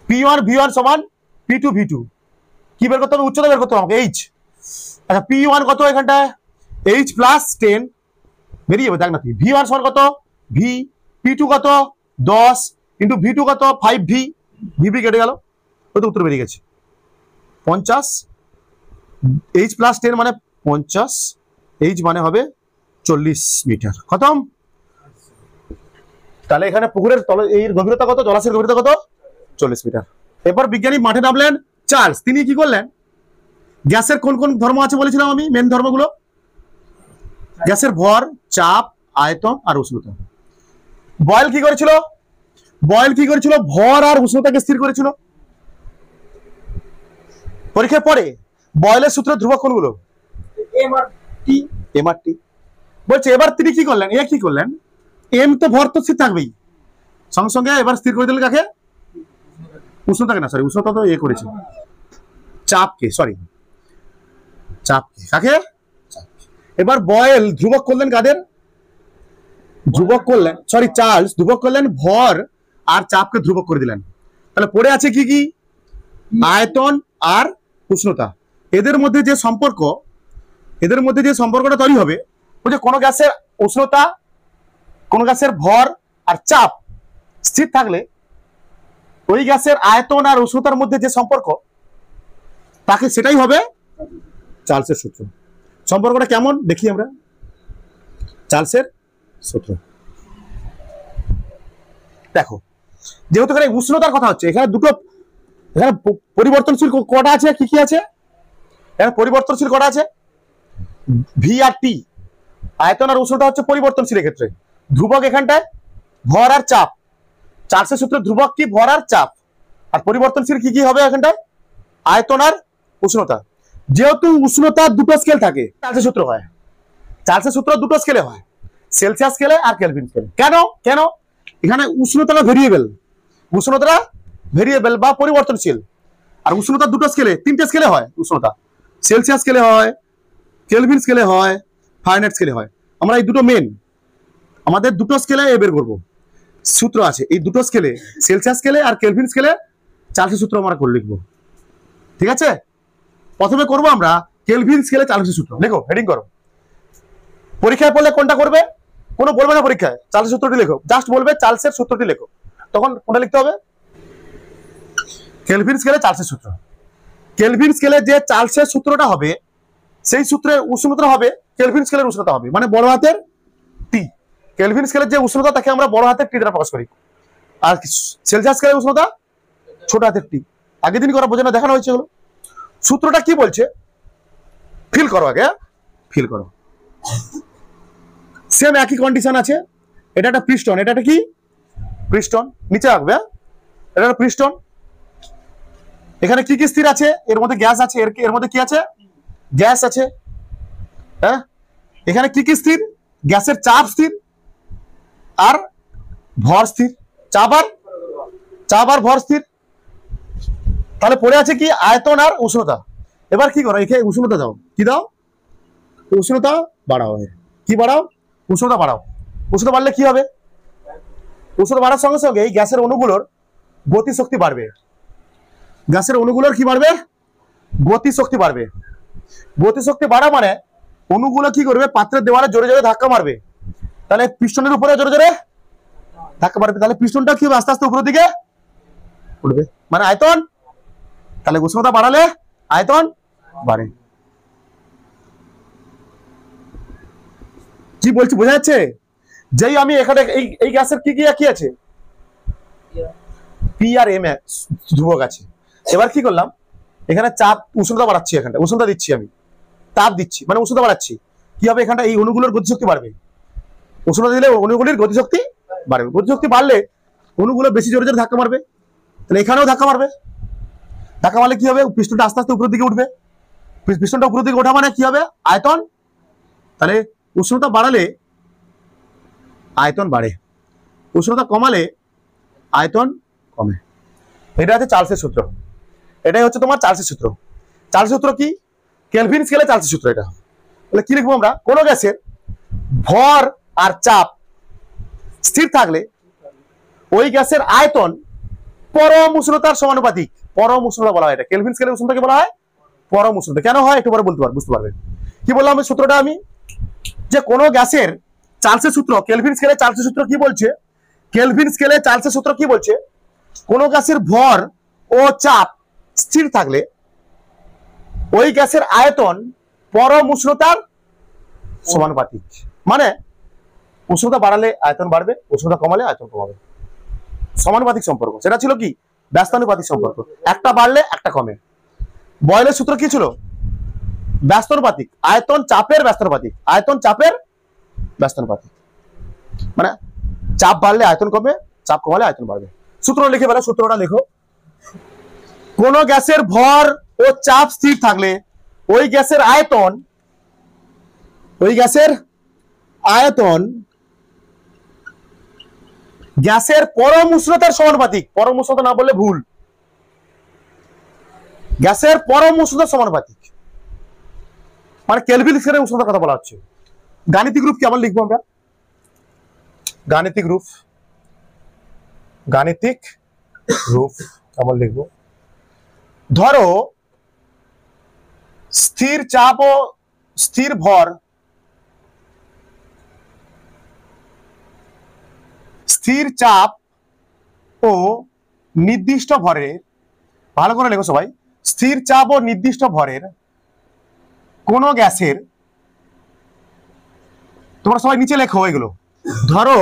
P1 V1 সমান P2 V2। কি বের করতে হবে? উচ্চতা বের করতে হবে আমাকে, H। আচ্ছা, P1 কত এখানটায়? H প্লাস 10 বেরিয়ে যাবে, দেখ না। V1 সমান কত? V। P2 কত? 10 ইন্টু V2 কত? 5V। VV কেটে গেল, ওই তো উত্তর বেরিয়ে গেছে 50। H প্লাস 10 মানে 50, H মানে হবে 40 মিটার। খতম। তাহলে এখানে পুকুরের তলে এর গভীরতা কত? জলাশয়ের গভীরতা কত? 40 মিটার। এরপর বিজ্ঞানী মাঠে নামলেন চার্লস। তিনি কি করলেন? গ্যাসের কোন কোন ধর্ম আছে বলেছিলাম আমি, মেন ধর্মগুলো? গ্যাসের ভর, চাপ, আয়তন আর উষ্ণতা। বয়েল কি করেছিল? ভর আর উষ্ণতাকে স্থির করেছিল। পরীক্ষার পরে বয়েলের সূত্রের ধ্রুবক কোনগুলো? এম আর টি বলছে। এবার তিনি কি করলেন? কি করলেন? এম তো ভর তো স্থির থাকবেই, সঙ্গে সঙ্গে এবার স্থির করে দিলেন কাকে? উষ্ণতাকে না, সরি, উষ্ণতা তো করেছে, চাপকে, কাকে? এবার বয়েল ধ্রুবক করলেন কাদের? চার্লস ধ্রুবক করলেন ভর আর চাপকে ধ্রুবক করে দিলেন। তাহলে পড়ে আছে কি কি? আয়তন আর উষ্ণতা। এদের মধ্যে যে সম্পর্কটা তৈরি হবে, বুঝে, কোন গ্যাসের উষ্ণতা, কোন গ্যাসের ভর আর চাপ স্থির থাকলে ওই গ্যাসের আয়তন আর উষ্ণতার মধ্যে যে সম্পর্ক, তাকে সেটাই হবে চার্লসের সূত্র। সম্পর্কটা কেমন দেখি আমরা। চার্লসের সূত্র দেখো, যেহেতু এখানে উষ্ণতার কথা হচ্ছে, এখানে পরিবর্তনশীল কটা আছে? কি কি আছে এখানে? পরিবর্তনশীল কটা আছে? ভি আর টি। আয়তন আর উষ্ণতা হচ্ছে পরিবর্তনশীল ক্ষেত্রে। ধ্রুবক এখানটায় ভর আর চাপ। চার্লসের সূত্রে ধ্রুবক কি? ভর আর চাপ। আর পরিবর্তনশীল কি কি হবে এখানটায়? আয়তন আর উষ্ণতা। যেহেতু উষ্ণতা দুটো স্কেল থাকে, চার্লসের সূত্র হয়। চার্লসের সূত্র দুটো স্কেলে হয়, সেলসিয়াস স্কেলে আর কেলভিন স্কেলে। কেন? এখানে উষ্ণতাটা ভেরিয়েবল বা পরিবর্তনশীল। আর উষ্ণতা দুটো স্কেলে, তিনটে স্কেলে হয় উষ্ণতা। সেলসিয়াস স্কেলে হয়, কেলভিন স্কেলে হয়, ফারেনহাইট স্কেলে হয়। আমরা এই দুটো মেন, আমাদের দুটো স্কেলে বের করব। সূত্র আছে এই দুটো স্কেলে, সেলসিয়াস স্কেলে আর কেলভিন স্কেলে চার্লসের সূত্র আমরা করে লিখবো। ঠিক আছে, প্রথমে করব আমরা কেলভিন স্কেলে চার্লসের সূত্র। লেখো, হেডিং করো। পরীক্ষায় পড়লে কোনটা করবে? কোনো বলবে না পরীক্ষায় চার্লসের সূত্রটি লেখো, জাস্ট বলবে চার্লসের সূত্রটি লেখো। তখন কোনটা লিখতে হবে? কেলভিন স্কেলে চার্লসের সূত্র। কেলভিন স্কেলে যে চার্লসের সূত্রটা হবে, সেই সূত্রের উষ্ণতা হবে কেলভিন স্কেলের উষ্ণতা হবে, মানে বড় হাতের টি। কেলভিন স্কেলের যে উষ্ণতা তাকে আমরা বড় হাতের টি দ্বারা প্রকাশ করি। আর সেলসিয়াস স্কেলের উষ্ণতা ছোট হাতের টি। আগের দিন করা বোঝানো দেখানো হয়েছে। হলো সূত্রটা কি বলছে, ফিল করো আগে, ফিল করো। সেম একই কন্ডিশন আছে। এটা একটা পিস্টন, এটা একটা কি? পিস্টন। নিচে রাখবে, এটা একটা পিস্টন। এখানে কি কি স্থির আছে? এর মধ্যে গ্যাস আছে, এর মধ্যে কি আছে? গ্যাস আছে। হ্যাঁ, এখানে কি কি স্থির? গ্যাসের চাপ স্থির আর ভর স্থির। চাপ আর ভর স্থির। তাহলে পড়ে আছে কি? আয়তন আর উষ্ণতা। এবার কি করো? এখানে উষ্ণতা দাও। কি দাও? উষ্ণতা বাড়াও। কি বাড়াও? উষ্ণতা বাড়াও। উষ্ণতা বাড়লে কি হবে? উষ্ণতা বাড়ার সঙ্গে সঙ্গে এই গ্যাসের অণুগুলোর গতিশক্তি বাড়বে। গ্যাসের অণুগুলোর কি বাড়বে? গতিশক্তি বাড়বে। গতিশক্তি বাড়া মানে অণুগুলো কি করবে? পাত্রের দেওয়ালে জোরে জোরে ধাক্কা মারবে। তাহলে পিস্টনের উপরে জোরে জোরে ধাক্কা মারবে। তাহলে পিস্টনটা কি হবে? আস্তে আস্তে উপরের দিকে উঠবে, মানে আয়তন। তাহলে উষ্ণতা বাড়ালে আয়তন বাড়ে। কি বলছি বোঝা যাচ্ছে? যেই আমি এখানে এই গ্যাসের কি কি আছে? পি আর এম ধ্রুবক আছে। এবার কি করলাম, এখানে চাপ উষ্ণতা বাড়াচ্ছি, এখানটা উষ্ণতা দিচ্ছি, আমি তাপ দিচ্ছি, মানে উষ্ণতা বাড়াচ্ছি। কি হবে, এখানটা এই অণুগুলোর গতিশক্তি বাড়বে। উষ্ণতা দিলে অণুগুলির গতিশক্তি বাড়বে। গতিশক্তি বাড়লে অণুগুলো বেশি জোরে জোরে ধাক্কা মারবে, তাহলে এখানেও ধাক্কা মারবে। ধাক্কা মারলে কি হবে, পিস্টনটা আস্তে আস্তে উপরের দিকে উঠবে। পিস্টনটা উপরের দিকে ওঠা মানে কি হবে, আয়তন। তাহলে উষ্ণতা বাড়ালে আয়তন বাড়ে, উষ্ণতা কমালে আয়তন কমে। এটা হচ্ছে চার্লসের সূত্র। এটাই হচ্ছে তোমার চার্লসের সূত্র। চার্লসের সূত্র কি, কেলভিন স্কেলে চার্লসের সূত্র। এটা তাহলে কি লিখবো আমরা, কোন গ্যাসের ভর আর চাপ স্থির থাকলে ওই গ্যাসের আয়তন পরম উষ্ণতার সমানুপাতিক। পরম উষ্ণতা বলা হয়, এটা কেলভিন স্কেলের উষ্ণতাকে বলা হয় পরম উষ্ণতা। কেন হয় একটু পরে বুঝতে পারবে। কি বললাম এই সূত্রটা আমি, যে কোন গ্যাসের চার্লসের সূত্র, কেলভিন স্কেলে চার্লসের সূত্র কি বলছে, কেলভিন স্কেলে চার্লসের সূত্র কি বলছে, কোন গ্যাসের ভর ও চাপ স্থির থাকলে ওই গ্যাসের আয়তন পরম উষ্ণতার সমানুপাতিক। মানে উষ্ণতা বাড়ালে আয়তন বাড়বে, উষ্ণতা কমালে আয়তন কমাবে, সমানুপাতিক সম্পর্ক। সেটা ছিল কি, ব্যস্তানুপাতিক সম্পর্ক, একটা বাড়লে একটা কমে। বয়লের সূত্র কি ছিল, ব্যস্তানুপাতিক, আয়তন চাপের ব্যস্তানুপাতিক, আয়তন চাপের ব্যস্তানুপাতিক। মানে চাপ বাড়লে আয়তন কমে, চাপ কমালে আয়তন বাড়বে। সূত্র লিখে বেলা, সূত্রটা লেখো। কোন গ্যাসের ভর ও চাপ স্থির থাকলে ওই গ্যাসের আয়তন, ওই গ্যাসের আয়তন গ্যাসের পরম উষ্ণতার সমানুপাতিক। পরম উষ্ণতা না বললে ভুল, গ্যাসের পরম উষ্ণতার সমানুপাতিক, মানে কেলভিন স্কেলের উষ্ণতার কথা বলা হচ্ছে। গাণিতিক রূপ কেমন লিখবো আমরা, গাণিতিক রূপ, গাণিতিক রূপ কেমন লিখবো, ধরো স্থির চাপ ও স্থির ভর, স্থির চাপ ও নির্দিষ্ট ভরের, ভালো করে লেখো সবাই, স্থির চাপ ও নির্দিষ্ট ভরের কোন গ্যাসের, তোমরা সবাই নিচে লেখো এগুলো। ধরো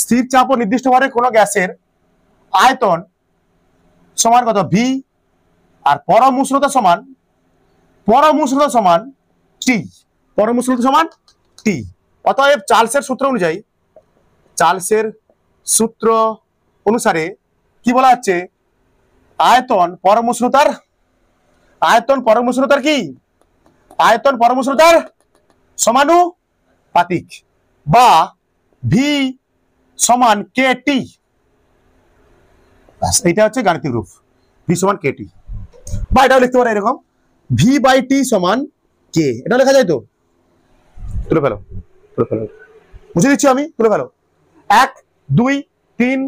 স্থির চাপ ও নির্দিষ্ট ভরের কোন গ্যাসের আয়তন সমান কত, ভি, আর পরম উষ্ণতা সমান, পরম উষ্ণতা সমান টি, পরম উষ্ণতা সমান টি। অতএব চার্লসের সূত্র অনুযায়ী, চার্লসের সূত্র অনুসারে কি বলা হচ্ছে, আয়তন পরম উষ্ণতার, আয়তন পরম উষ্ণতার কি, আয়তন পরম উষ্ণতার সমানুপাতিক, বা ভি সমান কে টি। এইটা হচ্ছে গাণিতিক রূপ, ভি সমান কে টি। বা এটাও লিখতে পারে এরকম, ভি বাই টি সমান কে। এটা লেখা যায় তো, তুলে ফেলো, তুলে ফেলো, বুঝে দিচ্ছি আমি, তুলে ফেলো। 1 2 3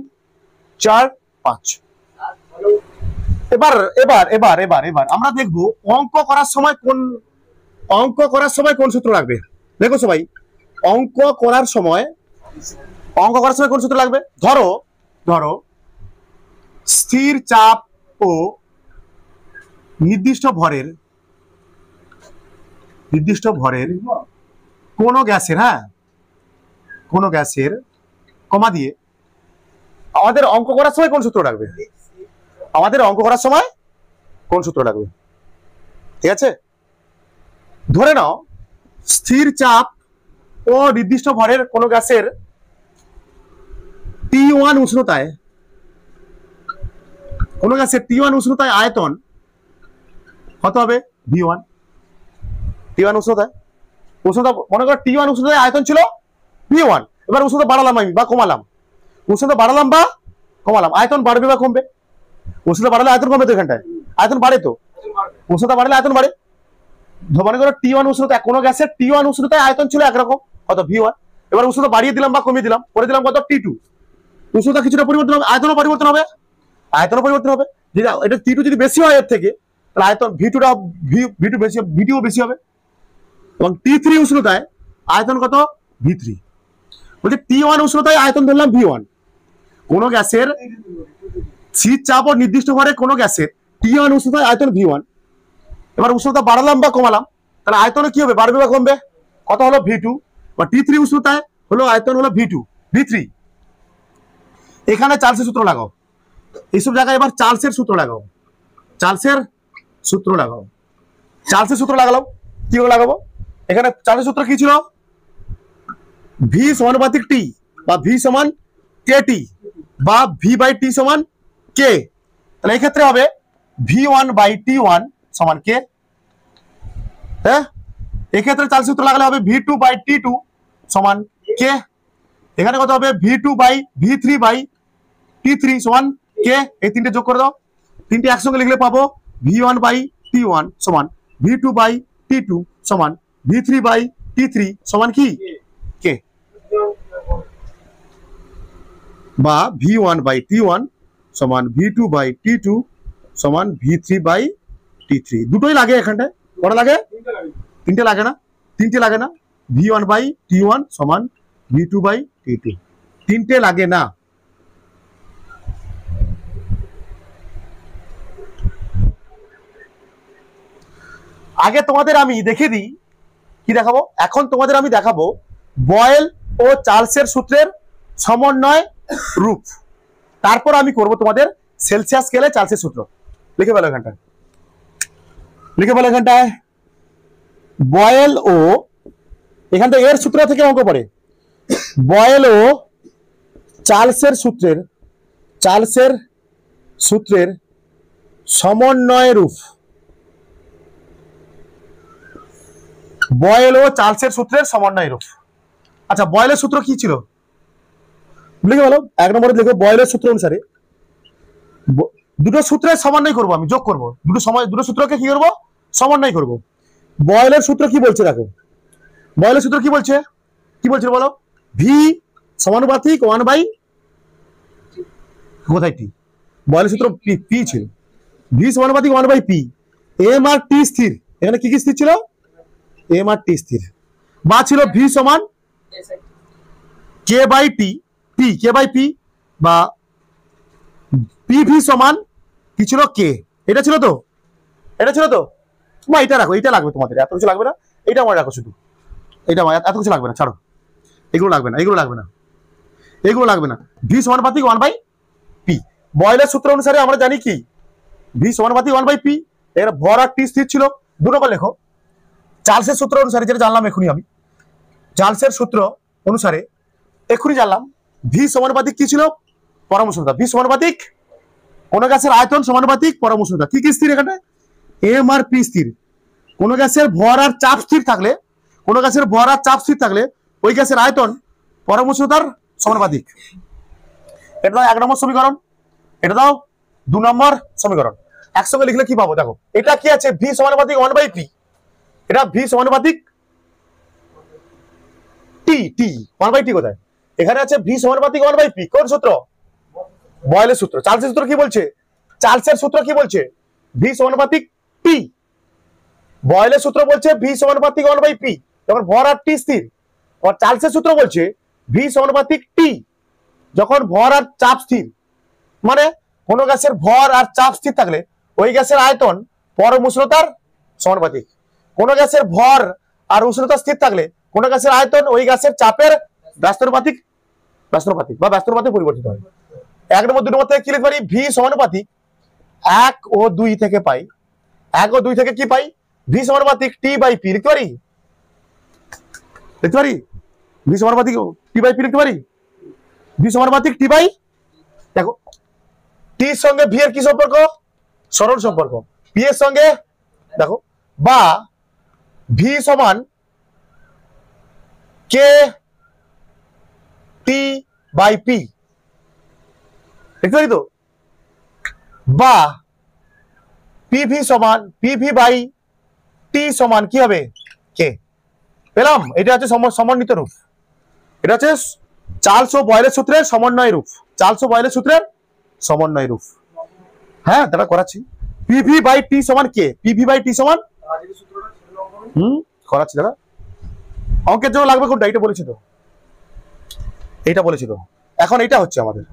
4 5। এবার এবার এবার এবার এবার আমরা দেখবো অঙ্ক করার সময় কোন, অঙ্ক করার সময় কোন সূত্র লাগবে। দেখো সবাই, অঙ্ক করার সময়, অঙ্ক করার সময় কোন সূত্র লাগবে। ধরো, ধরো স্থির চাপ ও নির্দিষ্ট ভরের, নির্দিষ্ট ভরের কোন গ্যাসের, হ্যাঁ কোন গ্যাসের, কমা দিয়ে আমাদের অঙ্ক করার সময় কোন সূত্র লাগবে, আমাদের অঙ্ক করার সময় কোন সূত্র লাগবে। ঠিক আছে, ধরে নাও স্থির চাপ ও নির্দিষ্ট ভরের কোন গ্যাসের T1 উষ্ণতায়, কোন গ্যাসের T1 উষ্ণতায় আয়তন কত হবে, V1। T1 উষ্ণতায়, উষ্ণতা মনে করো T1 উষ্ণতায় আয়তন ছিল V1। এবার উষ্ণতা বাড়ালাম আমি বা কমালাম, উষ্ণতা বাড়ালাম বা কমালাম, আয়তন বাড়বে বা কমবে। উষ্ণতা বাড়ালে আয়তন কমবে তো, এখানটায় আয়তন বাড়ে তো, উষ্ণতা বাড়লে আয়তন বাড়ে। মনে করো T1 উষ্ণতা, কোন গ্যাসের T1 উষ্ণতায় আয়তন ছিল একরকম, কত V1। এবার উষ্ণতা বাড়িয়ে দিলাম বা কমিয়ে দিলাম, করে দিলাম কত T2। উষ্ণতা কিছুটা পরিবর্তন হবে, আয়তনও পরিবর্তন হবে, আয়তনও পরিবর্তন হবে। যদি এটা T2 যদি বেশি হয় এর থেকে, তাহলে আয়তন V2টা V2 বেশি, V2 বেশি হবে। এবং T3 উষ্ণতায় আয়তন কত, V3। বলছে T1 উষ্ণতায় আয়তন ধরলাম V1। কোন গ্যাসের স্থির চাপ ও নির্দিষ্ট ভরে কোন গ্যাসের T1 উষ্ণতায় আয়তন V1। এবার উষ্ণতা বাড়ালাম বা কমালাম, তাহলে আয়তন কি হবে, বাড়বে বা কমবে, কত হলো V2। বা T3 উষ্ণতায় হলো আয়তন হলো V2, V3। এখানে চার্লসের সূত্র লাগাও, এইসব জায়গায় এবার চার্লসের সূত্র লাগাও, চার্লসের সূত্র লাগাও। চার্লসের সূত্র লাগালাম, কি করে লাগাবো? এখানে চার্লসের সূত্র কি ছিল? ভি সমানুপাতিক টি বা ভি সমান কে টি বা ভি বাই টি সমান কে। তাহলে এই ক্ষেত্রে হবে V one by T one সমান কে। হ্যাঁ, এক্ষেত্রে চার্লসের সূত্র লাগালে হবে V two by T two সমান কে। এখানে কত হবে? V two by V three by T three সমান কে। এই তিনটে যোগ করে দাও, তিনটে একসঙ্গে লিখলে পাবো V one by T one সমান V two by T two সমান V three by T three সমান কি কে, বা V one by T one সমান V two by T two সমান V three by T three. দুটোই লাগে এখানটায়। কটা লাগে? তিনটে লাগে না? তিনটে লাগে না। V one by T one সমান V two by T two, তিনটে লাগে না। আগে তোমাদের আমি দেখিয়ে দিই, কি দেখাবো? এখন তোমাদের আমি দেখাবো বয়েল ও চার্লসের সূত্রের সমন্বয় রূপ। তারপর আমি করব তোমাদের সেলসিয়াস স্কেলে চার্লসের সূত্র। লিখে ফেলো এখানটায়, লিখে ফেলো এখানটায় বয়েল ও, এখানটা এর সূত্র থেকে অঙ্ক পড়ে, বয়েল ও চার্লসের সূত্রের সমন্বয় রূপ। বয়েল ও চার্লসের সূত্রের সমন্বয় রূপ। আচ্ছা, বয়েলের সূত্র কি ছিল? লিখে বলো, 1 নম্বরে লিখো বয়েলের সূত্র অনুসারে দুটো সূত্রের সমন্বয় করব, আমি যোগ করব, দুটো সূত্রকে কি করব? সমন্বয় করব। বয়েলের সূত্র কি বলছে দেখো, বয়েলের সূত্র কি বলছে, কি বলছে বলো? ভি সমানুপাতিক 1 বাই কোথায় টি, বয়েলের সূত্র পি ছিল, ভি সমানুপাতিক 1 বাই পি, এম আর টি স্থির। এখানে কি কি স্থির ছিল? এম আর টি স্থির, বা ছিল ভি সমান K by T, P K by P, বা পি ভি সমান কি ছিল? কে। এটা ছিল তো, এটা ছিল তো। মা এটা রাখো, এটা লাগবে তোমাদের, এত কিছু লাগবে না, এটা মনে রাখো শুধু, এটা এত কিছু লাগবে না, ছাড়ো, এগুলো লাগবে না, এগুলো লাগবে না, এগুলো লাগবে না। ভি সমানুপাতিক 1 বাই পি, বয়েলের সূত্র অনুসারে আমরা জানি কি ভি সমানুপাতিক 1 বাই পি। এর ভর আর টি স্থির ছিল। দু নম্বর লেখো চার্লসের সূত্র অনুসারে, যেটা জানলাম এখনই আমি, চার্লসের সূত্র অনুসারে এখনই জানলাম ভি সমানুপাতিক কি ছিল? পরম উষ্ণতা। ভি সমানুপাতিক কোন গ্যাসের আয়তন সমানুপাতিক পরম উষ্ণতা। কি কি স্থির এখানে? এম আর পি স্থির। কোন গ্যাসের ভর আর চাপ স্থির থাকলে, কোন গ্যাসের ভর আর চাপ স্থির থাকলে ওই গ্যাসের আয়তন পরম উষ্ণতার সমানুপাতিক। এটা দাও 1 নম্বর সমীকরণ, এটা দাও 2 নম্বর সমীকরণ। একসঙ্গে লিখলে কি পাবো দেখো, এটা কি আছে? ভি সমানুপাতিক 1 বাই পি, এটা ভি সমানুপাতিক টি, টি 1 বাই টি কোথায়? এখানে আছে ভি সমানুপাতিক 1 বাই পি। কোন সূত্র? বয়েলের সূত্র। চার্লসের সূত্র কি বলছে? চার্লসের সূত্র কি বলছে? ভি সমানুপাতিক টি। বয়েলের সূত্র বলছে ভি সমানুপাতিক 1 বাই পি, যখন ভর আর টি স্থির। আর চার্লসের সূত্র বলছে ভি সমানুপাতিক টি যখন ভর আর চাপ স্থির। মানে কোন গ্যাসের ভর আর চাপ স্থির থাকলে ওই গ্যাসের আয়তন পরম উষ্ণতার সমানুপাতিক। কোন গ্যাসের ভর আর উষ্ণতা স্থির থাকলে কোন গ্যাসের আয়তন ওই গ্যাসের চাপের ব্যস্তানুপাতিক বা ব্যস্তানুপাতে পরিবর্তিত হয়। 1 নম্বর 2 নম্বর থেকে কি লিখতে পারি? ভি সমানুপাতিক 1 ও 2 থেকে পাই, 1 ও 2 থেকে কি পাই? ভি সমানুপাতিক টি বাই পি লিখতে পারি, লিখতে পারি ভি সমানুপাতিক টি বাই পি লিখতে পারি। ভি সমানুপাতিক টি বাই, দেখো টির সঙ্গে ভি এর কি সম্পর্ক? সরল সম্পর্ক। পি এর সঙ্গে দেখো, বা ভি সমান কে টি বাই পি দেখতে পারি তো, বা পিভি সমান পিভি বাই টি সমান কি হবে? কে। পেলাম? এটা হচ্ছে সমন্বিত রূপ, এটা হচ্ছে চার্লস ও বয়েলের সূত্রের সমন্বয় রূপ। চার্লস ও বয়েলের সূত্রের সমন্বয় রূপ, হ্যাঁ দাঁড়া করাচ্ছি। পিভি বাই টি সমান কে, পিভি বাই টি সমান করাচ্ছি দাঁড়া। অঙ্কের জন্য লাগবে কোনটা? এটা বলেছি তো, এটা বলেছি তো। এখন এটা হচ্ছে আমাদের,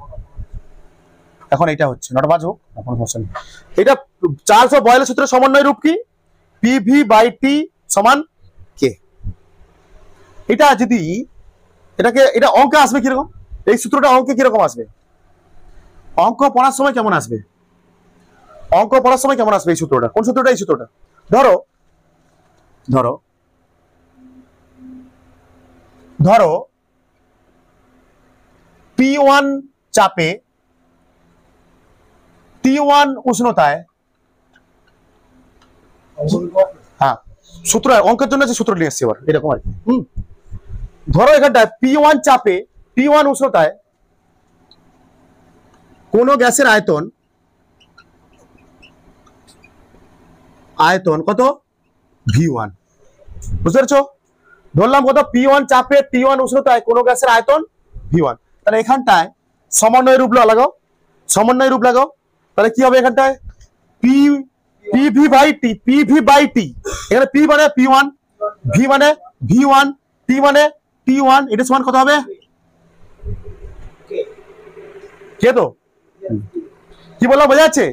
এখন এটা হচ্ছে 9টা বাজুক, এখন সমস্যা নেই। এটা চার্লস ও বয়েলের সূত্রের সমন্বয় রূপ কি? পিভি বাই টি সমান কে। এটা যদি এটাকে, এটা অঙ্কে আসবে কিরকম? এই সূত্রটা অঙ্কে কিরকম আসবে? অঙ্ক পড়ার সময় কেমন আসবে? অঙ্ক পড়ার সময় কেমন আসবে এই সূত্রটা? কোন সূত্রটা? এই সূত্রটা। ধরো ধরো ধরো P1 চাপে T1 উষ্ণতায়, হ্যাঁ সূত্র অঙ্কের জন্য যে সূত্র নিয়ে এসছি এবার এরকম আর কি। ধরো এখানটায় P1 চাপে T1 উষ্ণতায় কোন গ্যাসের আয়তন কত? V1। বুঝতে পারছো? ধরলাম কত? P1 চাপে T1 উষ্ণতায় কোন গ্যাসের আয়তন V1। তাহলে এখানটায় সমন্বয় রূপ লাগাও, সমন্বয় রূপ লাগাও। তাহলে কি হবে এখানটায়? PV by T, PV by T। এখানে P মানে P1, V মানে V1, T মানে T1, এটা সমান কত হবে? কে তো কি বললাম বোঝা যাচ্ছে?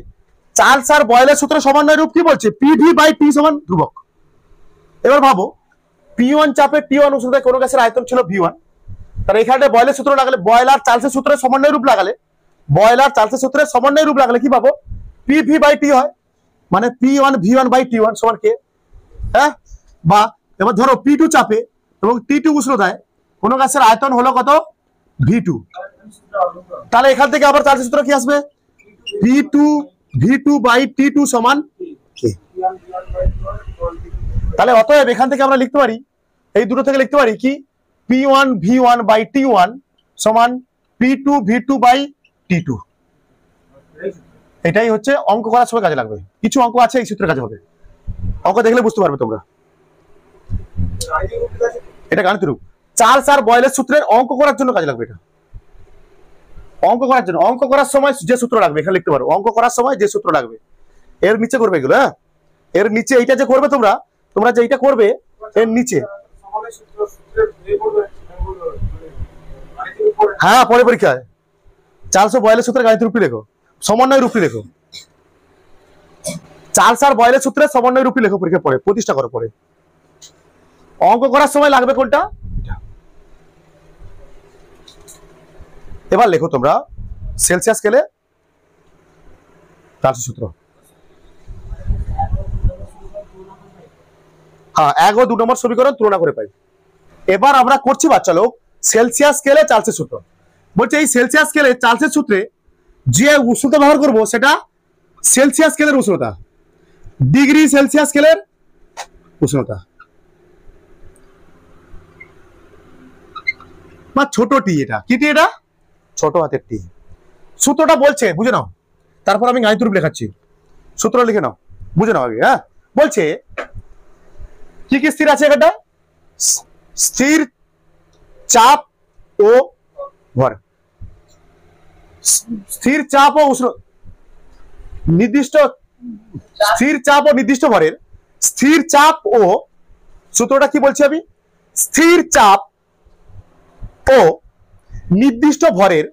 চার্লস আর বয়েলের সূত্রে সমন্বয় রূপ কি বলছে? PV বাই T সমান ধ্রুবক। এবার ভাবো P1 চাপে T1 উষ্ণতায় কোন গ্যাসের আয়তন ছিল V1। তাহলে এখানে বয়েলের সূত্র লাগালে, বয়েল আর চার্লসের সূত্রে সমন্বয় রূপ লাগালে, বয়েল আর চার্লসের সূত্রে সমন্বয় রূপ লাগালে কি পাবো? PV বাই T হয়, মানে P1 V1 বাই T1 সমান কে? হ্যাঁ, বা এবার ধরো P2 চাপে এবং T2 উষ্ণতায় কোন গ্যাসের আয়তন হলো কত? V2। তাহলে এখান থেকে আবার চার্লসের সূত্র কি আসবে? P2 V2 বাই T2 সমান কে? তাহলে অতএব এখান থেকে আমরা লিখতে পারি, এই দুটো থেকে লিখতে পারি কি? P1 V1 বাই T1 সমান P2 V2 বাই T2। এটাই হচ্ছে অঙ্ক করার সময় কাজে লাগবে। কিছু অঙ্ক আছে এই সূত্রে কাজে হবে, অঙ্ক দেখলে বুঝতে পারবে তোমরা। এটা গাণিতিক রূপ। চার্লস আর বয়েলের সূত্রের অঙ্ক করার জন্য কাজে লাগবে। এটা অঙ্ক করার জন্য, অঙ্ক করার সময় যে সূত্র লাগবে এখানে লিখতে পারো। অঙ্ক করার সময় যে সূত্র লাগবে এর নিচে করবে এগুলো। হ্যাঁ, এর নিচে এইটা যে করবে তোমরা, তোমরা যে এইটা করবে এর নিচে, হ্যাঁ পরে পরীক্ষায় চার্লস আর বয়েলের সূত্রে গাণিতিক রূপটি লেখো, সমন্বয় রূপটি লেখো। চার্লস আর বয়েলের সূত্রে সমন্বয় রূপটি লেখো পরীক্ষা পরে, প্রতিষ্ঠা করো পরে। অঙ্ক করার সময় লাগবে কোনটা? এবার লেখো তোমরা সেলসিয়াস স্কেলে চার্লসের সূত্র। হ্যাঁ, 1 ও 2 নম্বর সমীকরণ তুলনা করে পাই। এবার আমরা করছি বাচ্চা লোক সেলসিয়াস স্কেলে চার্লসের সূত্র। বলছে এই সেলসিয়াস স্কেলে চার্লসের সূত্রে যে উষ্ণতা ব্যবহার করব সেটা সেলসিয়াস স্কেলের উষ্ণতা, ডিগ্রি সেলসিয়াস স্কেলের উষ্ণতা, বা ছোট টি। এটা কি টি? এটা ছোট হাতের টি। সূত্রটা বলছে বুঝে নাও, তারপর আমি গাণিতিক রূপ লেখাচ্ছি। সূত্র লিখে নাও, বুঝে নাও আগে। হ্যাঁ, বলছে কি কি স্থির আছে এখানটা? স্থির চাপ ও ভর। স্থির চাপ ও উষ্ণ, নির্দিষ্ট স্থির চাপ ও নির্দিষ্ট ভরের, স্থির চাপ ও, সূত্রটা কি বলছি আমি? স্থির চাপ ও নির্দিষ্ট ভরের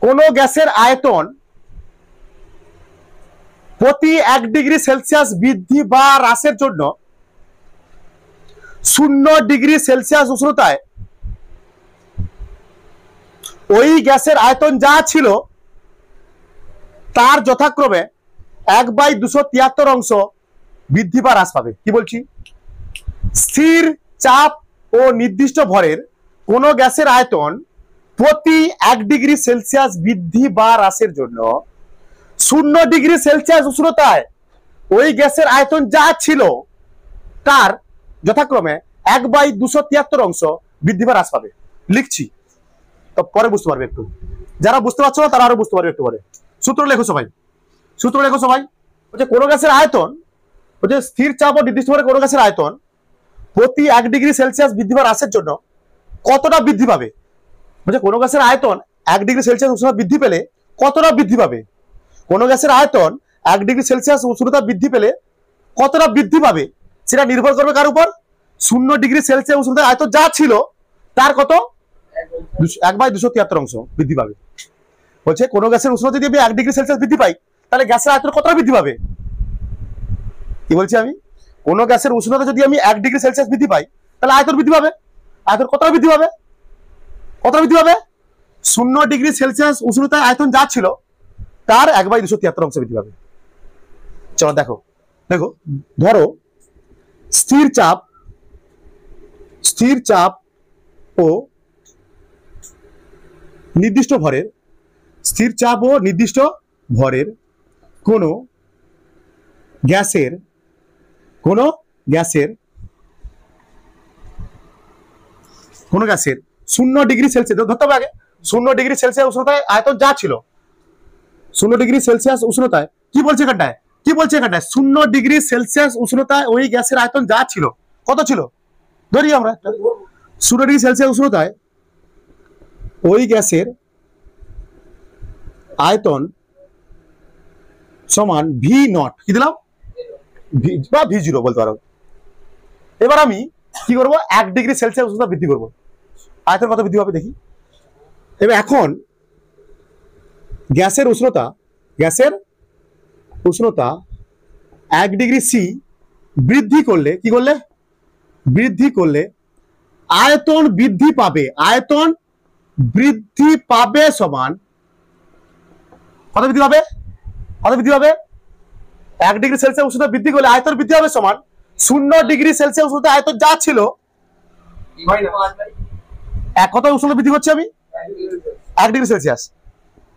কোন গ্যাসের আয়তন প্রতি 1 ডিগ্রি সেলসিয়াস বৃদ্ধি বা হ্রাসের জন্য 0 ডিগ্রি সেলসিয়াস উষ্ণতায় ওই গ্যাসের আয়তন যা ছিল তার যথাক্রমে 1/273 অংশ বৃদ্ধি বা হ্রাস পাবে। কি বলছি? স্থির চাপ ও নির্দিষ্ট ভরের কোন গ্যাসের আয়তন প্রতি 1 ডিগ্রি সেলসিয়াস বৃদ্ধি বা হ্রাসের জন্য 0 ডিগ্রি সেলসিয়াস উষ্ণতায় ওই গ্যাসের আয়তন যা ছিল তার যথাক্রমে 1/273 অংশ বৃদ্ধি বা হ্রাস পাবে। লিখছি, তো পরে বুঝতে পারবে একটু। যারা বুঝতে পারছো না তারা আরো বুঝতে পারবে একটু পরে। সূত্র লেখো সবাই, সূত্র লেখো সবাই। হচ্ছে কোন গ্যাসের আয়তন, হচ্ছে স্থির চাপ ও নির্দিষ্ট ভরের কোন গ্যাসের আয়তন প্রতি 1 ডিগ্রি সেলসিয়াস বৃদ্ধি বা হ্রাসের জন্য কতটা বৃদ্ধি পাবে? বলছে কোন গ্যাসের আয়তন 1 ডিগ্রি সেলসিয়াস উষ্ণতা বৃদ্ধি পেলে কতটা বৃদ্ধি পাবে? কোন গ্যাসের আয়তন 1 ডিগ্রি সেলসিয়াস উষ্ণতা বৃদ্ধি পেলে কতটা বৃদ্ধি পাবে সেটা নির্ভর করবে কার উপর? 0 ডিগ্রি সেলসিয়াস উষ্ণতা আয়তন যা ছিল তার কত? 1/273 অংশ বৃদ্ধি পাবে। বলছে কোন গ্যাসের উষ্ণতা যদি 1 ডিগ্রি সেলসিয়াস বৃদ্ধি পাই তাহলে গ্যাসের আয়তন কতটা বৃদ্ধি পাবে? কি বলছি আমি? কোন গ্যাসের উষ্ণতা যদি আমি 1 ডিগ্রি সেলসিয়াস বৃদ্ধি পাই তাহলে আয়তন বৃদ্ধি পাবে। আয়তন কতটা বৃদ্ধি পাবে? কতটা বৃদ্ধি পাবে? 0 ডিগ্রি সেলসিয়াস উষ্ণতায় আয়তন যা ছিল তার 1/273 অংশ বৃদ্ধি পাবে। চলো দেখো দেখো, ধরো স্থির চাপ ও নির্দিষ্ট ভরের, স্থির চাপ ও নির্দিষ্ট ভরের কোনো গ্যাসের 0 ডিগ্রি সেলসিয়াস, ধরতে হবে আগে 0 ডিগ্রি সেলসিয়াস উষ্ণতায় আয়তন যা ছিল, 0 ডিগ্রি সেলসিয়াস উষ্ণতায় কি বলছে এখানটায় 0 ডিগ্রি সেলসিয়াস উষ্ণতায় ওই গ্যাসের আয়তন যা ছিল, কত ছিল ধরি আমরা 0 ডিগ্রি সেলসিয়াস উষ্ণতায় ওই গ্যাসের আয়তন সমান ভি নট, কি দিলাম বা V0 বলতে পারো। এবার আমি কি করব, 1 ডিগ্রি সেলসিয়াস উষ্ণতা বৃদ্ধি করব, আয়তন কত বৃদ্ধি হবে দেখি। এবার এখন গ্যাসের উষ্ণতা 1 ডিগ্রি সি বৃদ্ধি করলে, কি করলে বৃদ্ধি করলে আয়তন বৃদ্ধি পাবে সমান কত বৃদ্ধি পাবে 1 ডিগ্রি সেলসিয়াস উষ্ণতা বৃদ্ধি করলে আয়তন বৃদ্ধি হবে সমান 0 ডিগ্রি সেলসিয়াস উষ্ণতা আয়তন যা ছিল, কত উষ্ণতা বৃদ্ধি করছি আমি 1 ডিগ্রি সেলসিয়াস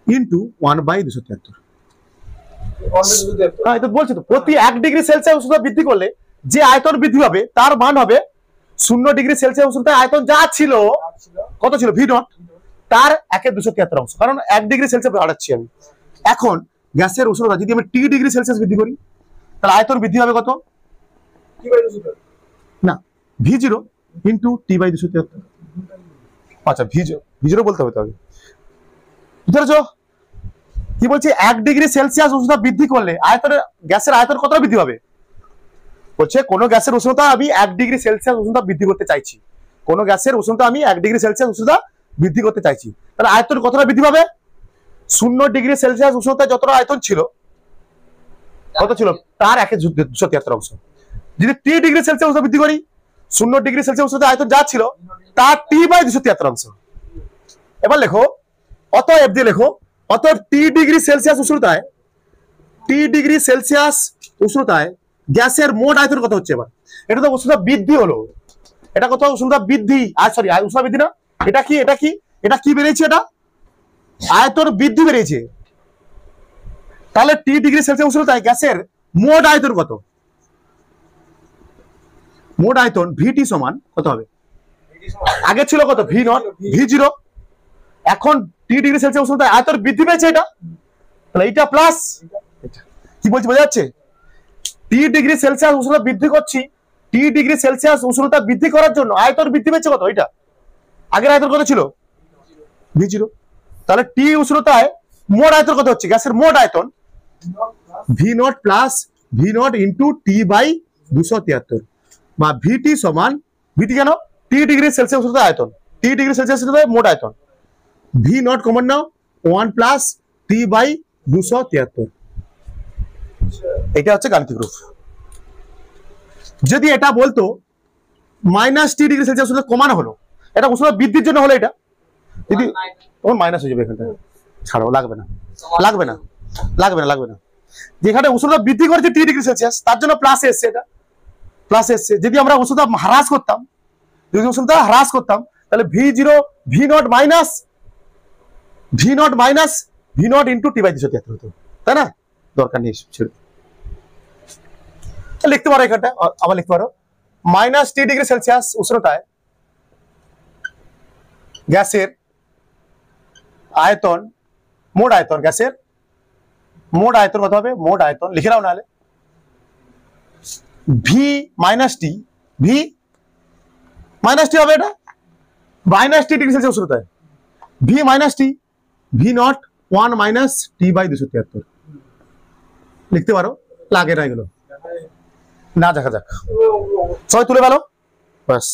ইন্টু 1/273। এটা বলছি তো, প্রতি 1 ডিগ্রি সেলসিয়াস উষ্ণতা বৃদ্ধি করলে যে আয়তন বৃদ্ধি হবে তার মান হবে 0 ডিগ্রি সেলসিয়াস উষ্ণতা আয়তন যা ছিল, কত ছিল ভি নট, তার 1/273 অংশ, কারণ 1 ডিগ্রি সেলসিয়াস বাড়াচ্ছি আমি। এখন গ্যাসের উষ্ণতা যদি আমি টি ডিগ্রি সেলসিয়াস বৃদ্ধি করি তাহলে আয়তন বৃদ্ধি হবে কত, না V0 ইন্টু T/273। আচ্ছা V0 বলতে হবে, তবে বুঝতে কি বলছি, 1 ডিগ্রি সেলসিয়াস উষ্ণতা বৃদ্ধি করলে গ্যাসের আয়তন কতটা বৃদ্ধি হবে, বলছে কোন গ্যাসের উষ্ণতা আমি 1 ডিগ্রি সেলসিয়াস উষ্ণতা বৃদ্ধি করতে চাইছি, কোন গ্যাসের উষ্ণতা আমি 1 ডিগ্রি সেলসিয়াস উষ্ণতা বৃদ্ধি করতে চাইছি, তাহলে আয়তন কতটা বৃদ্ধি পাবে, 0 ডিগ্রি সেলসিয়াস উষ্ণতায় যতটা আয়তন ছিল, কত ছিল তার 1/273 অংশ। যদি টি ডিগ্রি সেলসিয়াস উষ্ণতা বৃদ্ধি করি, 0 ডিগ্রি সেলসিয়াস উষ্ণতায় আয়তন যা ছিল তার T/273 অংশ। এবার লেখো, অতএব দিয়ে লেখো, অতএব টি ডিগ্রি সেলসিয়াস উষ্ণতায় গ্যাসের মোট আয়তন কত হচ্ছে। এবার এটা তো উষ্ণতা বৃদ্ধি হলো, এটা কত উষ্ণতা বৃদ্ধি, সরি উষ্ণতা বৃদ্ধি না, এটা কি বেড়েছে, এটা আয়তন বৃদ্ধি বেড়েছে। তাহলে টি ডিগ্রি সেলসিয়াস উষ্ণতায় গ্যাসের মোট আয়তন কত, মোট আয়তন ভিটি সমান কত হবে, আগে ছিল কত ভি নট V0, এখন টি ডিগ্রি সেলসিয়াস উষ্ণতায় আয়তন বৃদ্ধি পেয়েছে, এটা তাহলে এটা প্লাস, কি বলছি বোঝা যাচ্ছে, টি ডিগ্রি সেলসিয়াস উষ্ণতা বৃদ্ধি করছি, টি ডিগ্রি সেলসিয়াস উষ্ণতা বৃদ্ধি করার জন্য আয়তন বৃদ্ধি পেয়েছে কত, এটা আগের আয়তন কত ছিল V0, তাহলে টি উষ্ণতায় মোট আয়তন কত হচ্ছে, গ্যাসের মোট আয়তন V0 plus V0 into T/273 বা ভিটি সমান, ভিটি কেন টি ডিগ্রি সেলসিয়াস উষ্ণতায় আয়তন, টি ডিগ্রি সেলসিয়াস উষ্ণতায় মোট আয়তন, V0 কমন নাও 1 প্লাস T/273। এটা হচ্ছে গাণিতিক রূপ। যদি এটা বলতো -T ডিগ্রি সেলসিয়াস উষ্ণতা কমানো হলো, এটা উষ্ণতা বৃদ্ধির জন্য হলো, এটা যদি তখন মাইনাস হয়ে যাবে, এখানটা ছাড়ো, লাগবে না, যেখানে উষ্ণতা বৃদ্ধি করেছে টি ডিগ্রি সেলসিয়াস তার জন্য প্লাস এসছে, এটা প্লাস এসছে। যদি আমরা উষ্ণতা হ্রাস করতাম, তাহলে V0 minus V0 into T/273 হতো, তাই না, দরকার নেই ছেড়ে লিখতে পারো, এখানটা আবার লিখতে পারো -T ডিগ্রি সেলসিয়াস উষ্ণতায় গ্যাসের আয়তন, মোট আয়তন, গ্যাসের মোট আয়তন কত হবে, মোট আয়তন লিখে নাও, নাহলে V মাইনাস টি হবে, এটা -T ডিগ্রি সেলসিয়াস উষ্ণতায় V0 1 মাইনাস T/273 লিখতে পারো, লাগে না এগুলো, না দেখা যাক, সবাই তুলে ফেলো, ব্যাস।